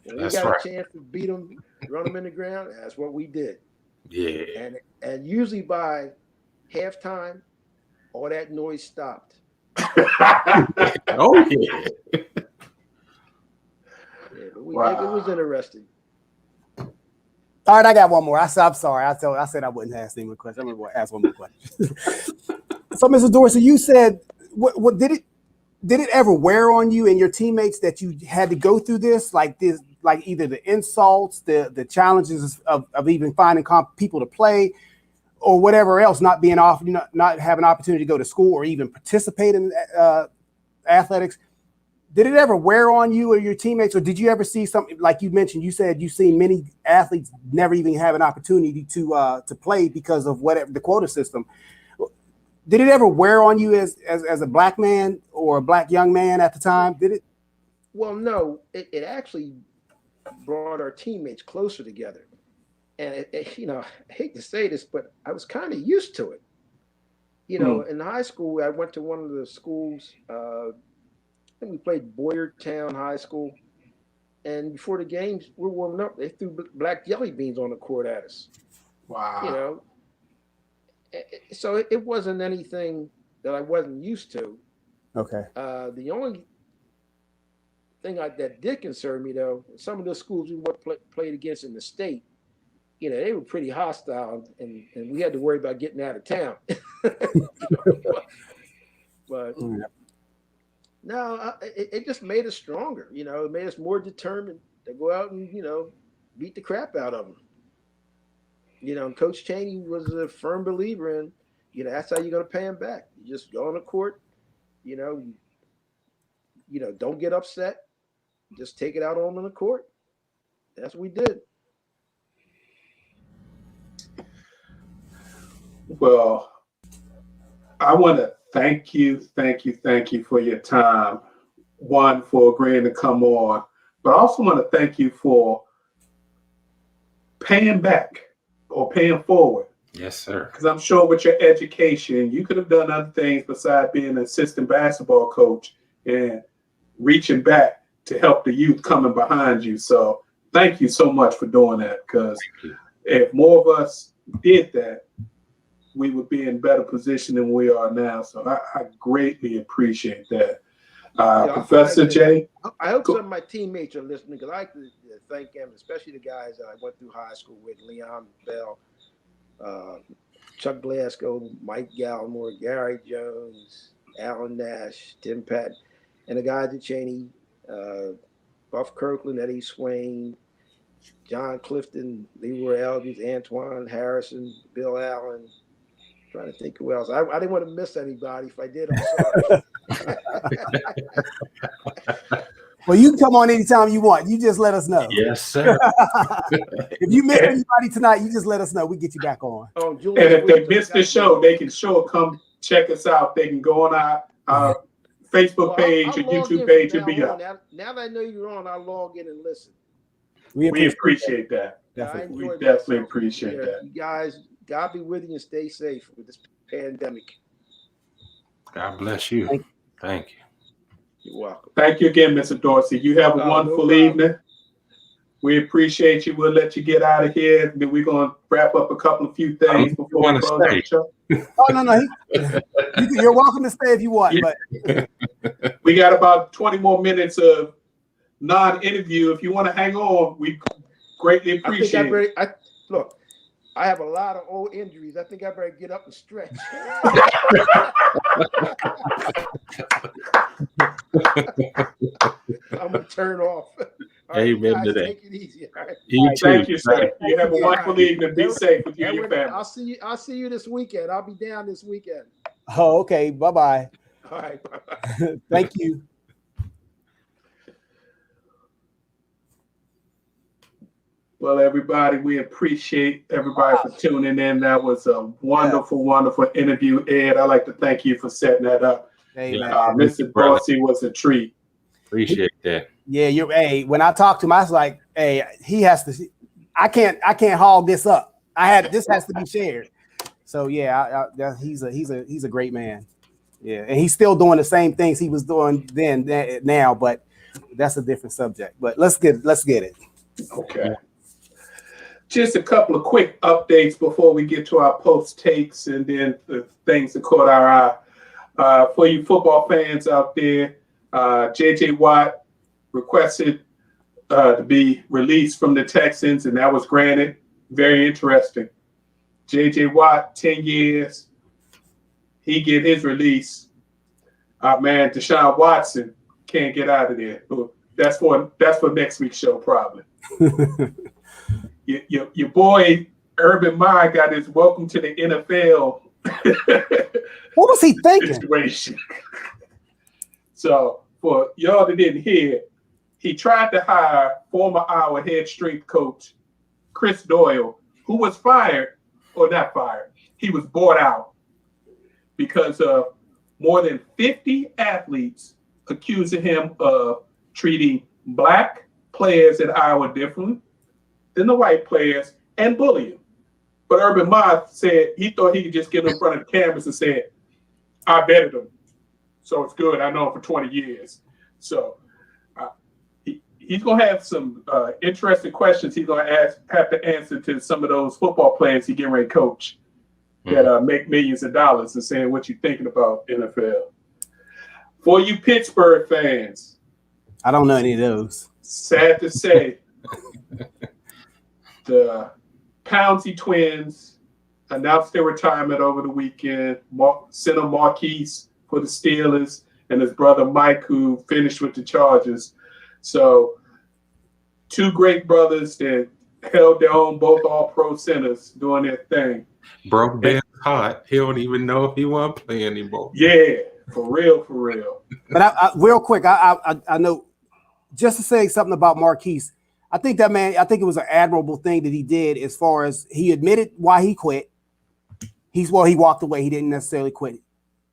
When we got a chance to beat them, run them in the ground, that's what we did. Yeah. And usually by halftime, all that noise stopped. Oh, yeah. Yeah, but it was interesting. All right, I got one more. I'm sorry. I said I wouldn't ask any more questions. I'm going to ask one more question. So, Mr. Dorsey, you said, what did it ever wear on you and your teammates that you had to go through this, like either the insults, the challenges of even finding people to play, or whatever else, not being off, not having an opportunity to go to school or even participate in athletics? Did it ever wear on you or your teammates, or did you ever see something like you mentioned? You said you've seen many athletes never even have an opportunity to play because of whatever the quota system. Did it ever wear on you as a black man or a black young man at the time? Did it? Well, no. It actually brought our teammates closer together, and I hate to say this, but I was kind of used to it. In high school, I went to one of the schools. I think we played Boyertown High School, and before the games, we're warming up. They threw black jelly beans on the court at us. Wow. So it wasn't anything that I wasn't used to. Okay. The only thing that did concern me, though, some of the schools we played against in the state, they were pretty hostile, and we had to worry about getting out of town. But no, it just made us stronger. It made us more determined to go out and beat the crap out of them. Coach Chaney was a firm believer in, that's how you're going to pay him back. You just go on the court, don't get upset. Just take it out on him in the court. That's what we did. Well, I want to thank you for your time. One, for agreeing to come on, but I also want to thank you for paying back or paying forward. Yes, sir. Because I'm sure with your education, you could have done other things besides being an assistant basketball coach and reaching back to help the youth coming behind you. So thank you so much for doing that, because if more of us did that, we would be in better position than we are now. So I greatly appreciate that. Professor Jay? I hope some of my teammates are listening, because I like to thank them, especially the guys that I went through high school with, Leon Bell, Chuck Glasgow, Mike Gallimore, Gary Jones, Alan Nash, Tim Patton, and the guys at Chaney, Buff Kirkland, Eddie Swain, John Clifton, Leroy Eldridge, Antoine Harrison, Bill Allen. Trying to think who else. I didn't want to miss anybody. If I did, I'm sorry. Well, you can come on anytime you want. You just let us know. Yes, sir. If you miss anybody tonight, you just let us know. We get you back on. And if they missed the show, they can come check us out. They can go on our Facebook page or YouTube page and be up. Now that I know you're on, I'll log in and listen. We appreciate that. Definitely. We definitely appreciate that. You guys, God be with you and stay safe with this pandemic. God bless you. Thank you. You're welcome. Thank you again, Mr. Dorsey. You have a wonderful evening. We appreciate you. We'll let you get out of here. Then we're going to wrap up a few things before we close the show. Oh, no. You're welcome to stay if you want. But we got about 20 more minutes of non-interview. If you want to hang on, we greatly appreciate it. Look, I have a lot of old injuries. I think I better get up and stretch. I'm going to turn off. Amen to that. Take it easy. All right. Thank you, sir. You have a wonderful evening. Be safe with you and your family. I'll see you this weekend. I'll be down this weekend. Oh, okay. Bye-bye. All right. Bye-bye. Thank you. Well, everybody, we appreciate everybody for tuning in. That was a wonderful, wonderful interview, Ed. I'd like to thank you for setting that up. Hey, Mr. Dorsey was a treat. Appreciate that. Yeah, when I talked to him, I was like, hey, he has to. I can't hog this up. This has to be shared. So yeah, he's a great man. Yeah, and he's still doing the same things he was doing then now, but that's a different subject. But let's get it. Okay. Just a couple of quick updates before we get to our post takes and then the things that caught our eye. For you football fans out there, J.J. Watt requested to be released from the Texans, and that was granted. Very interesting. J.J. Watt, 10 years. He get his release. Man, Deshaun Watson can't get out of there. That's for next week's show, probably. Your boy Urban Meyer got his welcome to the NFL. What was he thinking? Situation. So for y'all that didn't hear, he tried to hire former Iowa head strength coach Chris Doyle, who was fired, or not fired. He was bought out because of more than 50 athletes accusing him of treating black players at Iowa differently than the white players and bullying. But Urban Meyer said he thought he could just get in front of the cameras and said, I vetted him, so it's good. I know him for 20 years. So he's going to have some interesting questions he's going to have to answer to some of those football players he getting ready to coach that make millions of dollars and saying what you're thinking about NFL. For you Pittsburgh fans. I don't know any of those. Sad to say, the Pouncey twins announced their retirement over the weekend. Center Marquise for the Steelers and his brother Mike, who finished with the Chargers. So two great brothers that held their own, both all-pro centers doing their thing. Broke Ben's hot. He don't even know if he want to play anymore. Yeah, for real. But I real quick, I know, just to say something about Marquise, I think it was an admirable thing that he did as far as he admitted why he quit. He walked away. He didn't necessarily quit.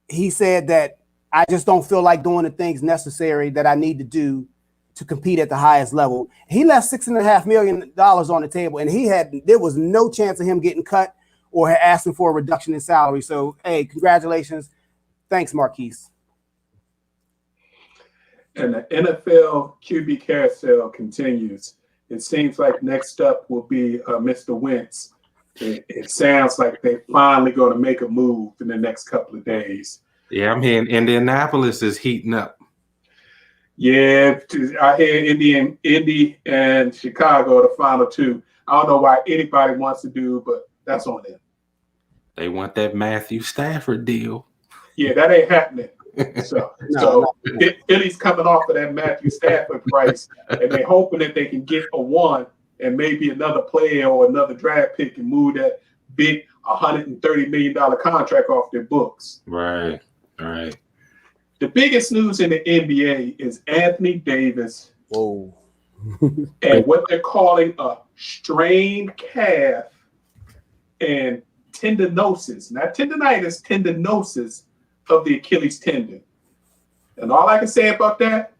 He said that I just don't feel like doing the things necessary that I need to do to compete at the highest level. He left $6.5 million on the table, and there was no chance of him getting cut or asking for a reduction in salary. So, hey, congratulations. Thanks, Marquise. And the NFL QB carousel continues. It seems like next up will be Mr. Wentz. It sounds like they're finally going to make a move in the next couple of days. Yeah, I'm hearing Indianapolis is heating up. Yeah, I hear Indy and Chicago are the final two. I don't know why anybody wants to do, but that's on them. They want that Matthew Stafford deal. Yeah, that ain't happening. So Philly's coming off of that Matthew Stafford price, and they're hoping that they can get a one and maybe another player or another draft pick and move that big $130 million contract off their books. Right. The biggest news in the NBA is Anthony Davis. Whoa. And what they're calling a strained calf and tendinosis, not tendinitis, tendinosis of the Achilles tendon. And all I can say about that,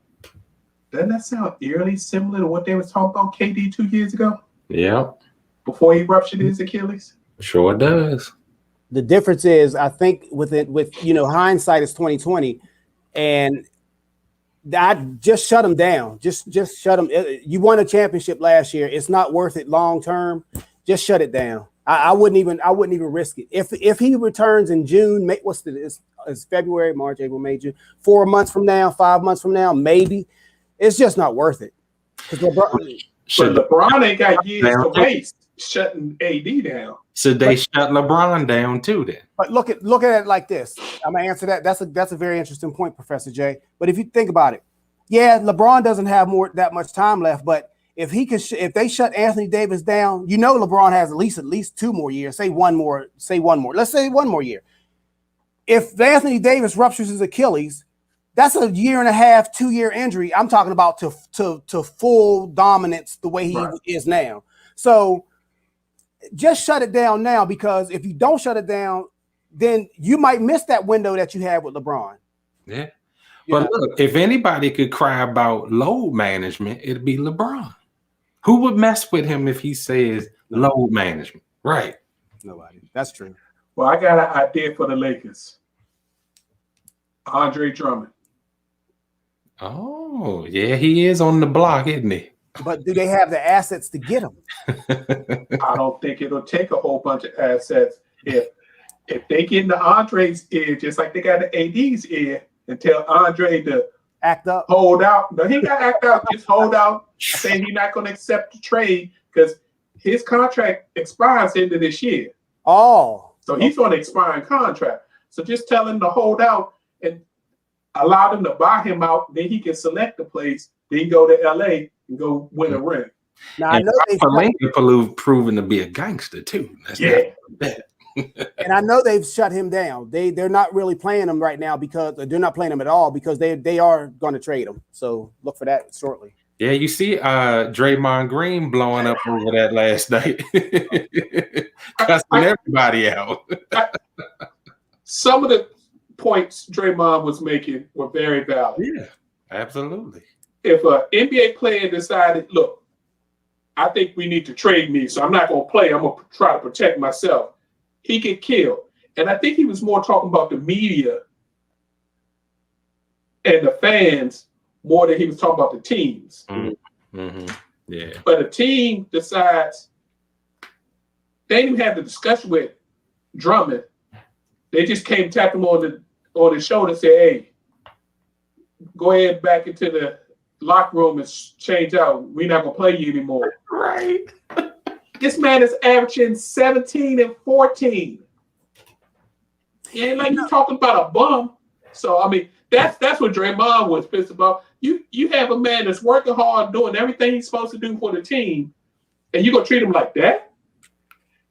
Doesn't that sound eerily similar to what they was talking about KD 2 years ago Yeah, before he ruptured his Achilles? sure does. The difference is, I think, with hindsight is 2020, and I just shut him down. Just shut him. You won a championship last year. It's not worth it long term. Just shut it down. I wouldn't even risk it. If he returns in June, it's February, March, April, May, June. 4 months from now, 5 months from now, maybe. It's just not worth it. Because LeBron ain't got years to waste shutting AD down. So they shut LeBron down too then. But look at it like this. I'm gonna answer that. That's a very interesting point, Professor J. But if you think about it, yeah, LeBron doesn't have that much time left. But if if they shut Anthony Davis down, LeBron has at least 2 more years. Say one more. Let's say 1 more year. If Anthony Davis ruptures his Achilles, that's a 1.5, 2-year injury. I'm talking about to full dominance the way he is now. So just shut it down now, because if you don't shut it down, then you might miss that window that you had with LeBron. Yeah. But look, if anybody could cry about load management, it'd be LeBron. Who would mess with him if he says load management? Right. Nobody. That's true. Well, I got an idea for the Lakers. Andre Drummond. Oh, yeah, he is on the block, isn't he? But do they have the assets to get him? I don't think it'll take a whole bunch of assets. If they get in the Andre's ear, just like they got the AD's ear, and tell Andre to act up, hold out. No, he got to act out. Just hold out. Say he's not going to accept the trade because his contract expires into this year. Oh, so he's on an expiring contract. So just tell him to hold out and allow them to buy him out. Then he can select the place. Then go to LA and go win a ring. Now I know they've proven to be a gangster too. And I know they've shut him down. They're not really playing him right now because they're not playing him at all because they are going to trade him. So look for that shortly. Yeah, you see Draymond Green blowing up over that last night. Cussing everybody out. Some of the points Draymond was making were very valid. Yeah, absolutely. If an NBA player decided, look, I think we need to trade me, so I'm not going to play. I'm going to try to protect myself. He get killed. And I think he was more talking about the media and the fans more than he was talking about the teams. Mm-hmm. Yeah. But a team decides, they didn't even have the discussion with Drummond. They just came tap him on the shoulder and say, hey, go ahead back into the locker room and change out. We're not going to play you anymore. Right. This man is averaging 17 and 14. It ain't like you're talking about a bum. So, I mean, that's what Draymond was pissed about. You have a man that's working hard, doing everything he's supposed to do for the team, and you're going to treat him like that?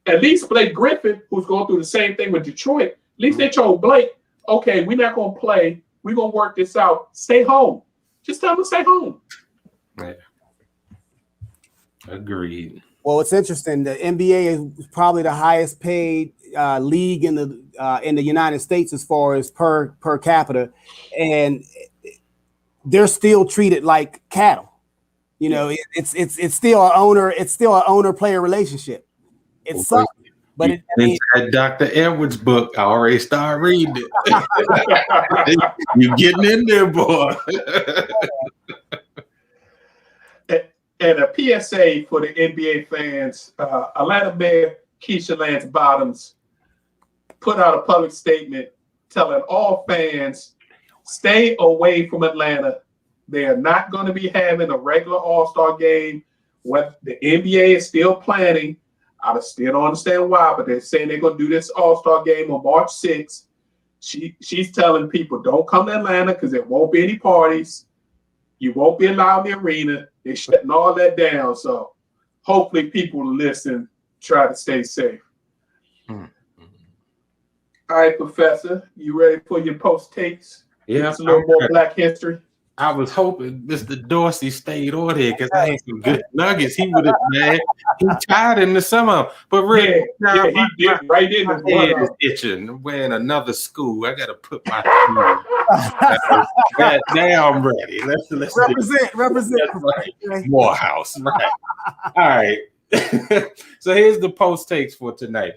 At least Blake Griffin, who's going through the same thing with Detroit, at least they told Blake, okay, we're not going to play. We're going to work this out. Stay home. Just tell him to stay home. Yeah. Agreed. Well, it's interesting. The NBA is probably the highest paid league in the United States as far as per capita, and they're still treated like cattle. It's still an owner player relationship. It sucks, but that Dr. Edwards book, I already started reading it. You getting in there, boy. And a PSA for the NBA fans, Atlanta Mayor Keisha Lance Bottoms put out a public statement telling all fans, stay away from Atlanta. They are not going to be having a regular All-Star game. What the NBA is still planning, I still don't understand why, but they're saying they're going to do this All-Star game on March 6th. She's telling people, don't come to Atlanta because there won't be any parties. You won't be allowed in the arena. They're shutting all that down. So hopefully people listen, try to stay safe. Mm-hmm. All right, Professor, you ready for your post takes? Yeah. It's a little more Black history. I was hoping Mr. Dorsey stayed on here because I had some good nuggets. He would have, man. He tied into some of them. But really, he did right in my the head is itching. I'm wearing another school. I got to put my now I'm ready. Let's represent. Right. Morehouse. Right. All right. So here's the post takes for tonight.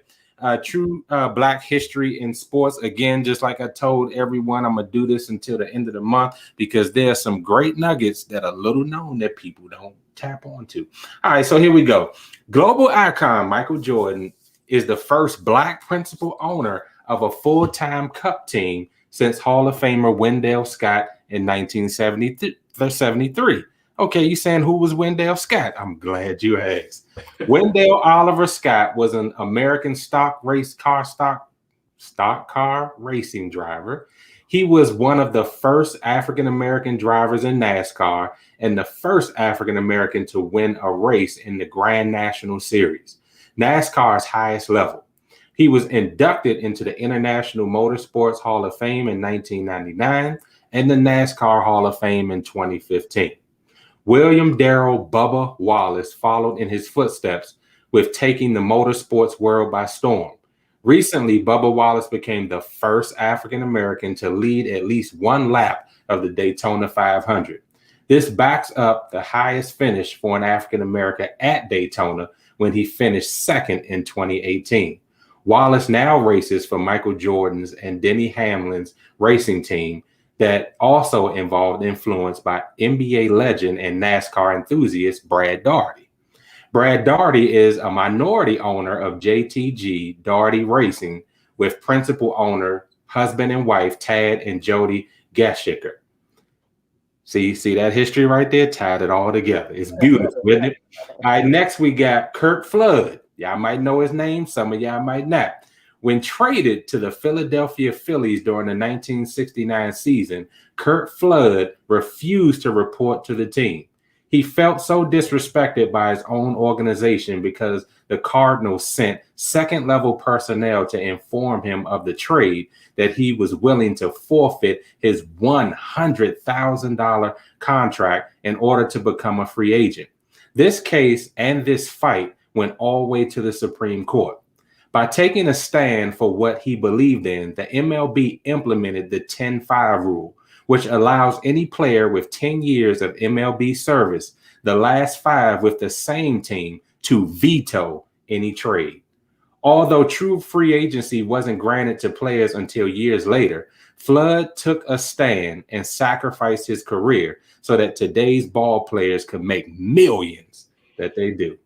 True Black history in sports. Again, just like I told everyone, I'm going to do this until the end of the month because there are some great nuggets that are little known that people don't tap onto. All right, so here we go. Global icon Michael Jordan is the first Black principal owner of a full-time Cup team since Hall of Famer Wendell Scott in 1973. Okay, you saying who was Wendell Scott? I'm glad you asked. Wendell Oliver Scott was an American stock car racing driver. He was one of the first African-American drivers in NASCAR and the first African-American to win a race in the Grand National Series, NASCAR's highest level. He was inducted into the International Motorsports Hall of Fame in 1999 and the NASCAR Hall of Fame in 2015. William Darrell Bubba Wallace followed in his footsteps with taking the motorsports world by storm. Recently, Bubba Wallace became the first African-American to lead at least one lap of the Daytona 500. This backs up the highest finish for an African-American at Daytona when he finished second in 2018. Wallace now races for Michael Jordan's and Denny Hamlin's racing team that also involved influence by NBA legend and NASCAR enthusiast Brad Daugherty. Brad Daugherty is a minority owner of JTG Daugherty Racing with principal owner, husband and wife, Tad and Jody Gashicker. See that history right there? Tied it all together. It's beautiful, isn't it? All right, next we got Curt Flood. Y'all might know his name. Some of y'all might not. When traded to the Philadelphia Phillies during the 1969 season, Curt Flood refused to report to the team. He felt so disrespected by his own organization because the Cardinals sent second-level personnel to inform him of the trade that he was willing to forfeit his $100,000 contract in order to become a free agent. This case and this fight went all the way to the Supreme Court. By taking a stand for what he believed in, the MLB implemented the 10-5 rule, which allows any player with 10 years of MLB service, the last 5 with the same team, to veto any trade. Although true free agency wasn't granted to players until years later, Flood took a stand and sacrificed his career so that today's ball players could make millions that they do.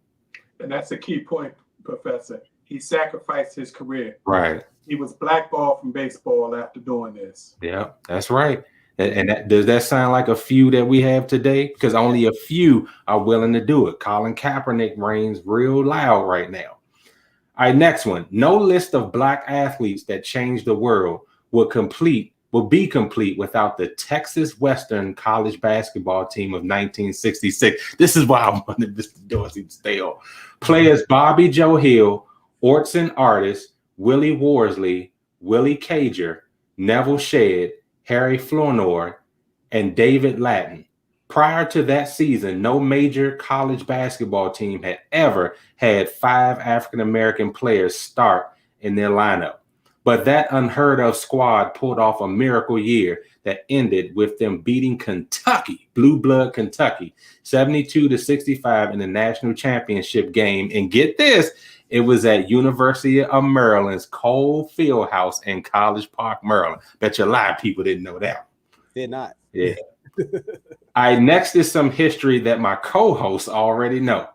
And that's a key point, Professor. He sacrificed his career. Right. He was blackballed from baseball after doing this. Yeah, that's right. And does that sound like a few that we have today? Because only a few are willing to do it. Colin Kaepernick reigns real loud right now. All right, next one. No list of Black athletes that changed the world will be complete without the Texas Western college basketball team of 1966. This is why I wanted Mr. Dorsey to stay on. Players Bobby Joe Hill, Orson Artis, Willie Worsley, Willie Cager, Neville Shedd, Harry Flournoy, and David Lattin. Prior to that season, no major college basketball team had ever had 5 African-American players start in their lineup. But that unheard of squad pulled off a miracle year that ended with them beating Kentucky, Blue Blood Kentucky, 72-65 in the national championship game. And get this, it was at University of Maryland's Cole Fieldhouse in College Park, Maryland. Bet you a lot of people didn't know that. Did not. Yeah. All right, next is some history that my co-hosts already know.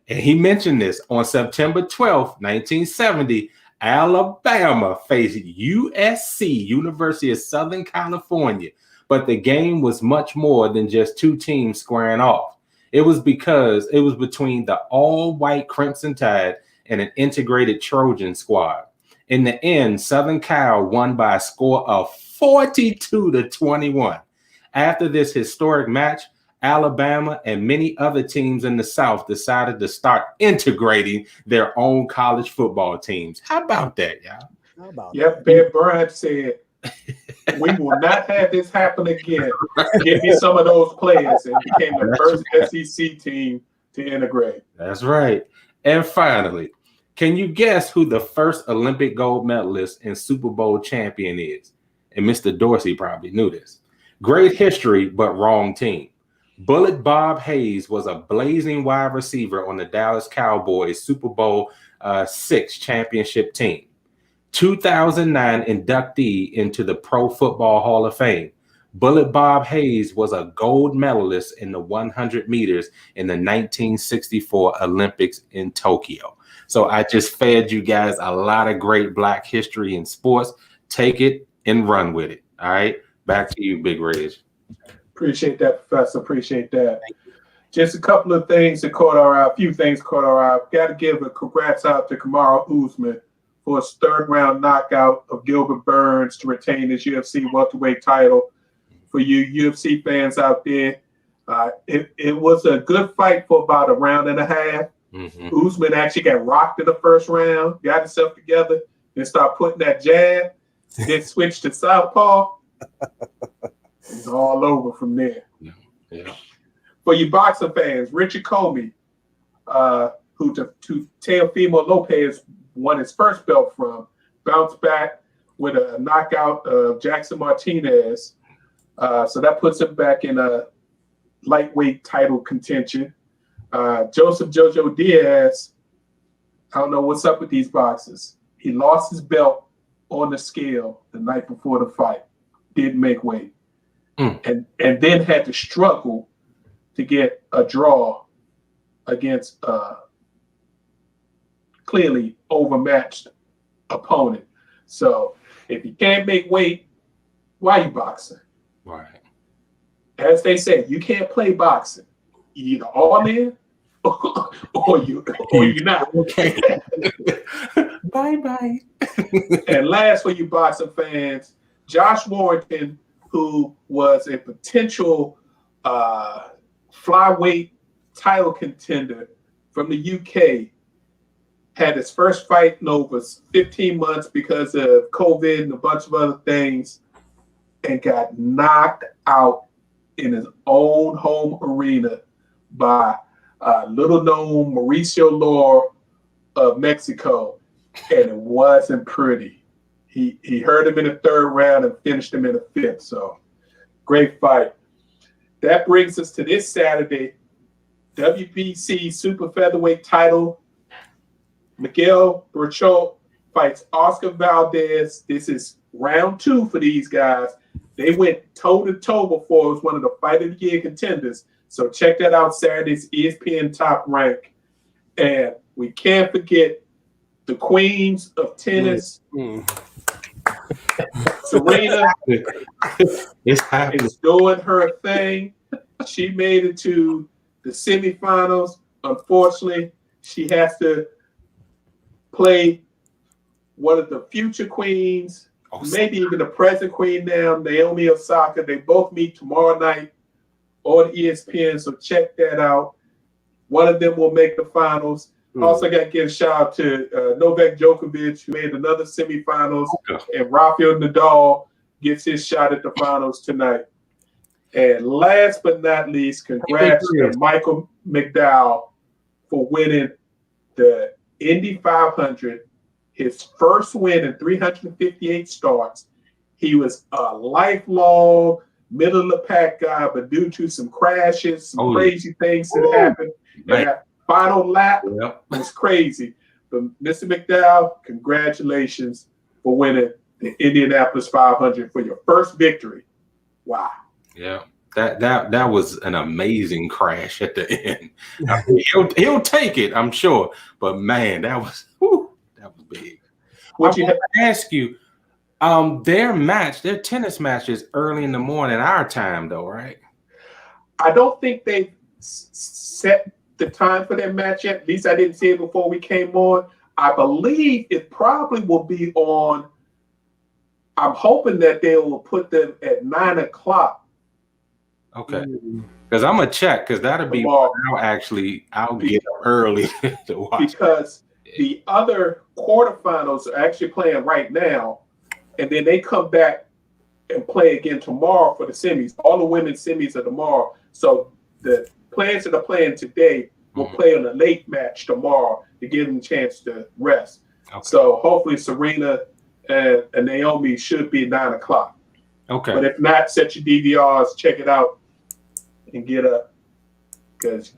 And he mentioned this on September 12th, 1970, Alabama faced USC, University of Southern California. But the game was much more than just 2 teams squaring off. It was because it was between the all-white Crimson Tide and an integrated Trojan squad. In the end, Southern Cal won by a score of 42-21. After this historic match, Alabama and many other teams in the South decided to start integrating their own college football teams. How about that, y'all? Yep, Bear Bryant said, We will not have this happen again. Give me some of those players, and became the first SEC team to integrate. That's right. And finally, can you guess who the first Olympic gold medalist and Super Bowl champion is? And Mr. Dorsey probably knew this. Great history, but wrong team. Bullet Bob Hayes was a blazing wide receiver on the Dallas Cowboys Super Bowl VI championship team. 2009 inductee into the Pro Football Hall of Fame. Bullet Bob Hayes was a gold medalist in the 100 meters in the 1964 Olympics in Tokyo. So I just fed you guys a lot of great Black history in sports. Take it and run with it. All right. Back to you, Big Reg. Appreciate that, Professor. Appreciate that. Just a couple of things that caught our eye. A few things caught our eye. Got to give a congrats out to Kamaru Usman for his third-round knockout of Gilbert Burns to retain his UFC welterweight title. For you UFC fans out there, it was a good fight for about a round and a half. Mm-hmm. Usman actually got rocked in the first round, got himself together, then started putting that jab, then switched to southpaw. It's all over from there. Yeah. For you boxing fans, Richard Comey, who Teofimo Lopez won his first belt from, bounced back with a knockout of Jackson Martinez. So that puts him back in a lightweight title contention. Joseph Jojo Diaz, I don't know what's up with these boxers. He lost his belt on the scale the night before the fight. Didn't make weight. And then had to struggle to get a draw against clearly overmatched opponent. So if you can't make weight, why are you boxing? Right. As they say, you can't play boxing. You either all in or you're not. Okay. Bye. And last for you boxing fans, Josh Warrington, who was a potential flyweight title contender from the UK, had his first fight in over 15 months because of COVID and a bunch of other things, and got knocked out in his own home arena by little-known Mauricio Lore of Mexico, and it wasn't pretty. He hurt him in the third round and finished him in the fifth. So, great fight. That brings us to this Saturday, WBC super featherweight title. Miguel Berchelt fights Oscar Valdez. This is round 2 for these guys. They went toe-to-toe before. It was one of the Fight of the Year contenders. So check that out Saturday's ESPN Top Rank. And we can't forget the queens of tennis. Serena is doing her thing. She made it to the semifinals. Unfortunately, she has to play one of the future queens, maybe even the present queen now, Naomi Osaka. They both meet tomorrow night on ESPN, so check that out. One of them will make the finals. Also got to give a shout out to Novak Djokovic, who made another semifinals, and Rafael Nadal gets his shot at the finals tonight. And last but not least, congrats to Michael McDowell for winning the Indy 500, his first win in 358 starts. He was a lifelong middle of the pack guy, but due to some crashes, some crazy things that happened, and that final lap was crazy. But Mr. McDowell, congratulations for winning the Indianapolis 500 for your first victory. Wow. Yeah. That was an amazing crash at the end. I mean, he'll take it, I'm sure. But man, that was big. What you have to ask you, their tennis match is early in the morning, our time though, right? I don't think they set the time for their match yet. At least I didn't see it before we came on. I believe it probably will be on. I'm hoping that they will put them at 9 o'clock. Okay, because I'm gonna check because that'll be I'll get up early to watch. Because the other quarterfinals are actually playing right now, and then they come back and play again tomorrow for the semis. All the women's semis are tomorrow. So the players that are playing today will play on a late match tomorrow to give them a chance to rest. Okay. So hopefully Serena and Naomi should be at 9 o'clock. Okay. But if not, set your DVRs, check it out, and get up. Because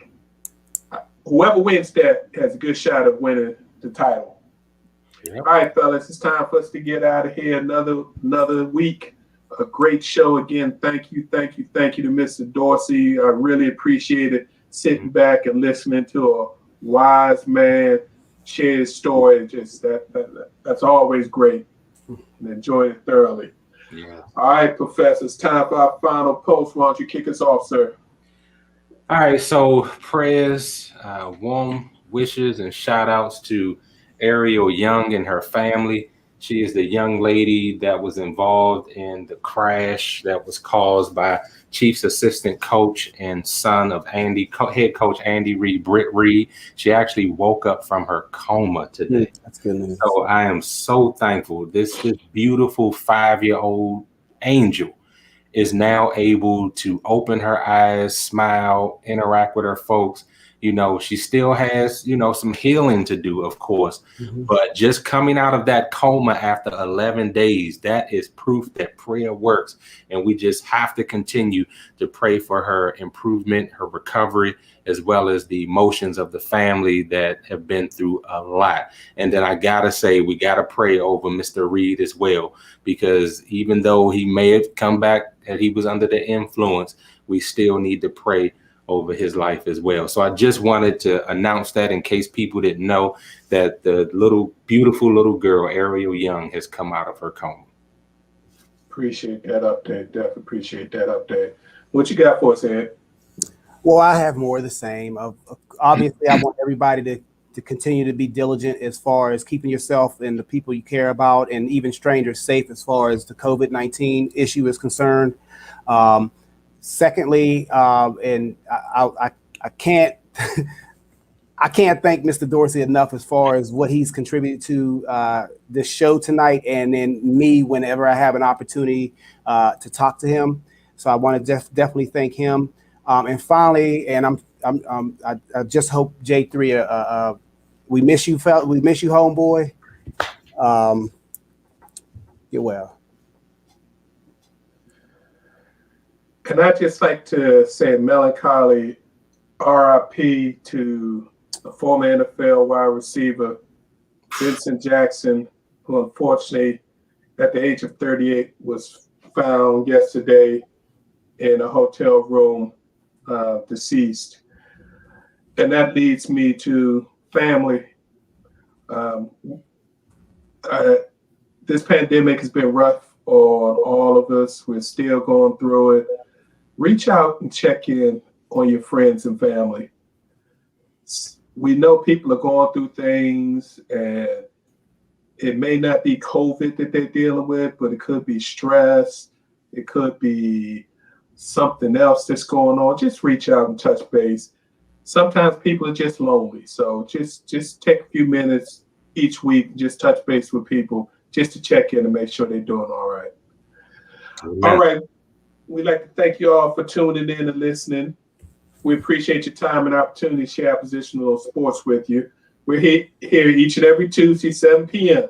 whoever wins that has a good shot of winning the title. Yep. All right, fellas, it's time for us to get out of here. Another week. A great show again. Thank you to Mr. Dorsey. I really appreciate it. Sitting back and listening to a wise man share his story. Just that's always great. And enjoyed it thoroughly. Yeah. All right, Professor, it's time for our final post. Why don't you kick us off, sir? All right, so prayers, warm wishes, and shout outs to Ariel Young and her family. She is the young lady that was involved in the crash that was caused by Chiefs assistant coach and son of head coach Andy Reid, Britt Reid. She actually woke up from her coma today. That's good news. So I am so thankful. This beautiful 5-year-old angel is now able to open her eyes, smile, interact with her folks. You know, she still has, some healing to do, of course, but just coming out of that coma after 11 days, that is proof that prayer works. And we just have to continue to pray for her improvement, her recovery, as well as the emotions of the family that have been through a lot. And then I got to say, we got to pray over Mr. Reid as well, because even though he may have come back and he was under the influence, we still need to pray over his life as well. So I just wanted to announce that in case people didn't know that the beautiful little girl, Ariel Young, has come out of her coma. Appreciate that update. Definitely appreciate that update. What you got for us, Ed? Well, I have more of the same. Obviously, I want everybody to continue to be diligent as far as keeping yourself and the people you care about and even strangers safe as far as the COVID-19 issue is concerned. Secondly, and I can't I can't thank Mr. Dorsey enough as far as what he's contributed to this show tonight, and then me whenever I have an opportunity to talk to him. So I want to definitely thank him. And finally, and I just hope J3, we miss you, homeboy. Get well. And I'd just like to say melancholy RIP to the former NFL wide receiver, Vincent Jackson, who unfortunately at the age of 38 was found yesterday in a hotel room deceased. And that leads me to family. This pandemic has been rough on all of us. We're still going through it. Reach out and check in on your friends and family. We know people are going through things, and it may not be COVID that they're dealing with, but it could be stress. It could be something else that's going on. Just reach out and touch base. Sometimes people are just lonely. So just take a few minutes each week, just touch base with people just to check in and make sure they're doing all right. Amen. All right. We'd like to thank you all for tuning in and listening. We appreciate your time and opportunity to share our positional sports with you. We're here each and every Tuesday, 7 p.m.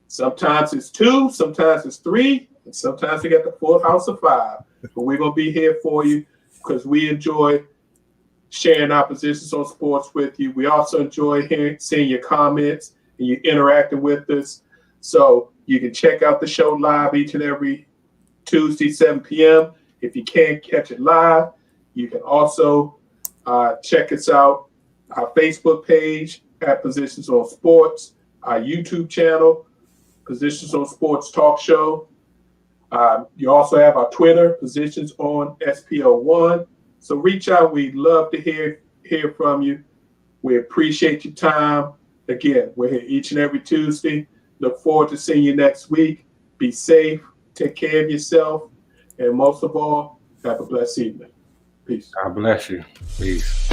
Sometimes it's 2, sometimes it's 3, and sometimes we got the full house of 5. But we're going to be here for you because we enjoy sharing our positions on sports with you. We also enjoy seeing your comments and you interacting with us. So you can check out the show live each and every Tuesday, 7 p.m. If you can't catch it live, you can also check us out, our Facebook page at Positions on Sports, our YouTube channel, Positions on Sports Talk Show. You also have our Twitter, Positions on SPO1. So reach out. We'd love to hear from you. We appreciate your time. Again, we're here each and every Tuesday. Look forward to seeing you next week. Be safe. Take care of yourself. And most of all, have a blessed evening. Peace. God bless you. Peace.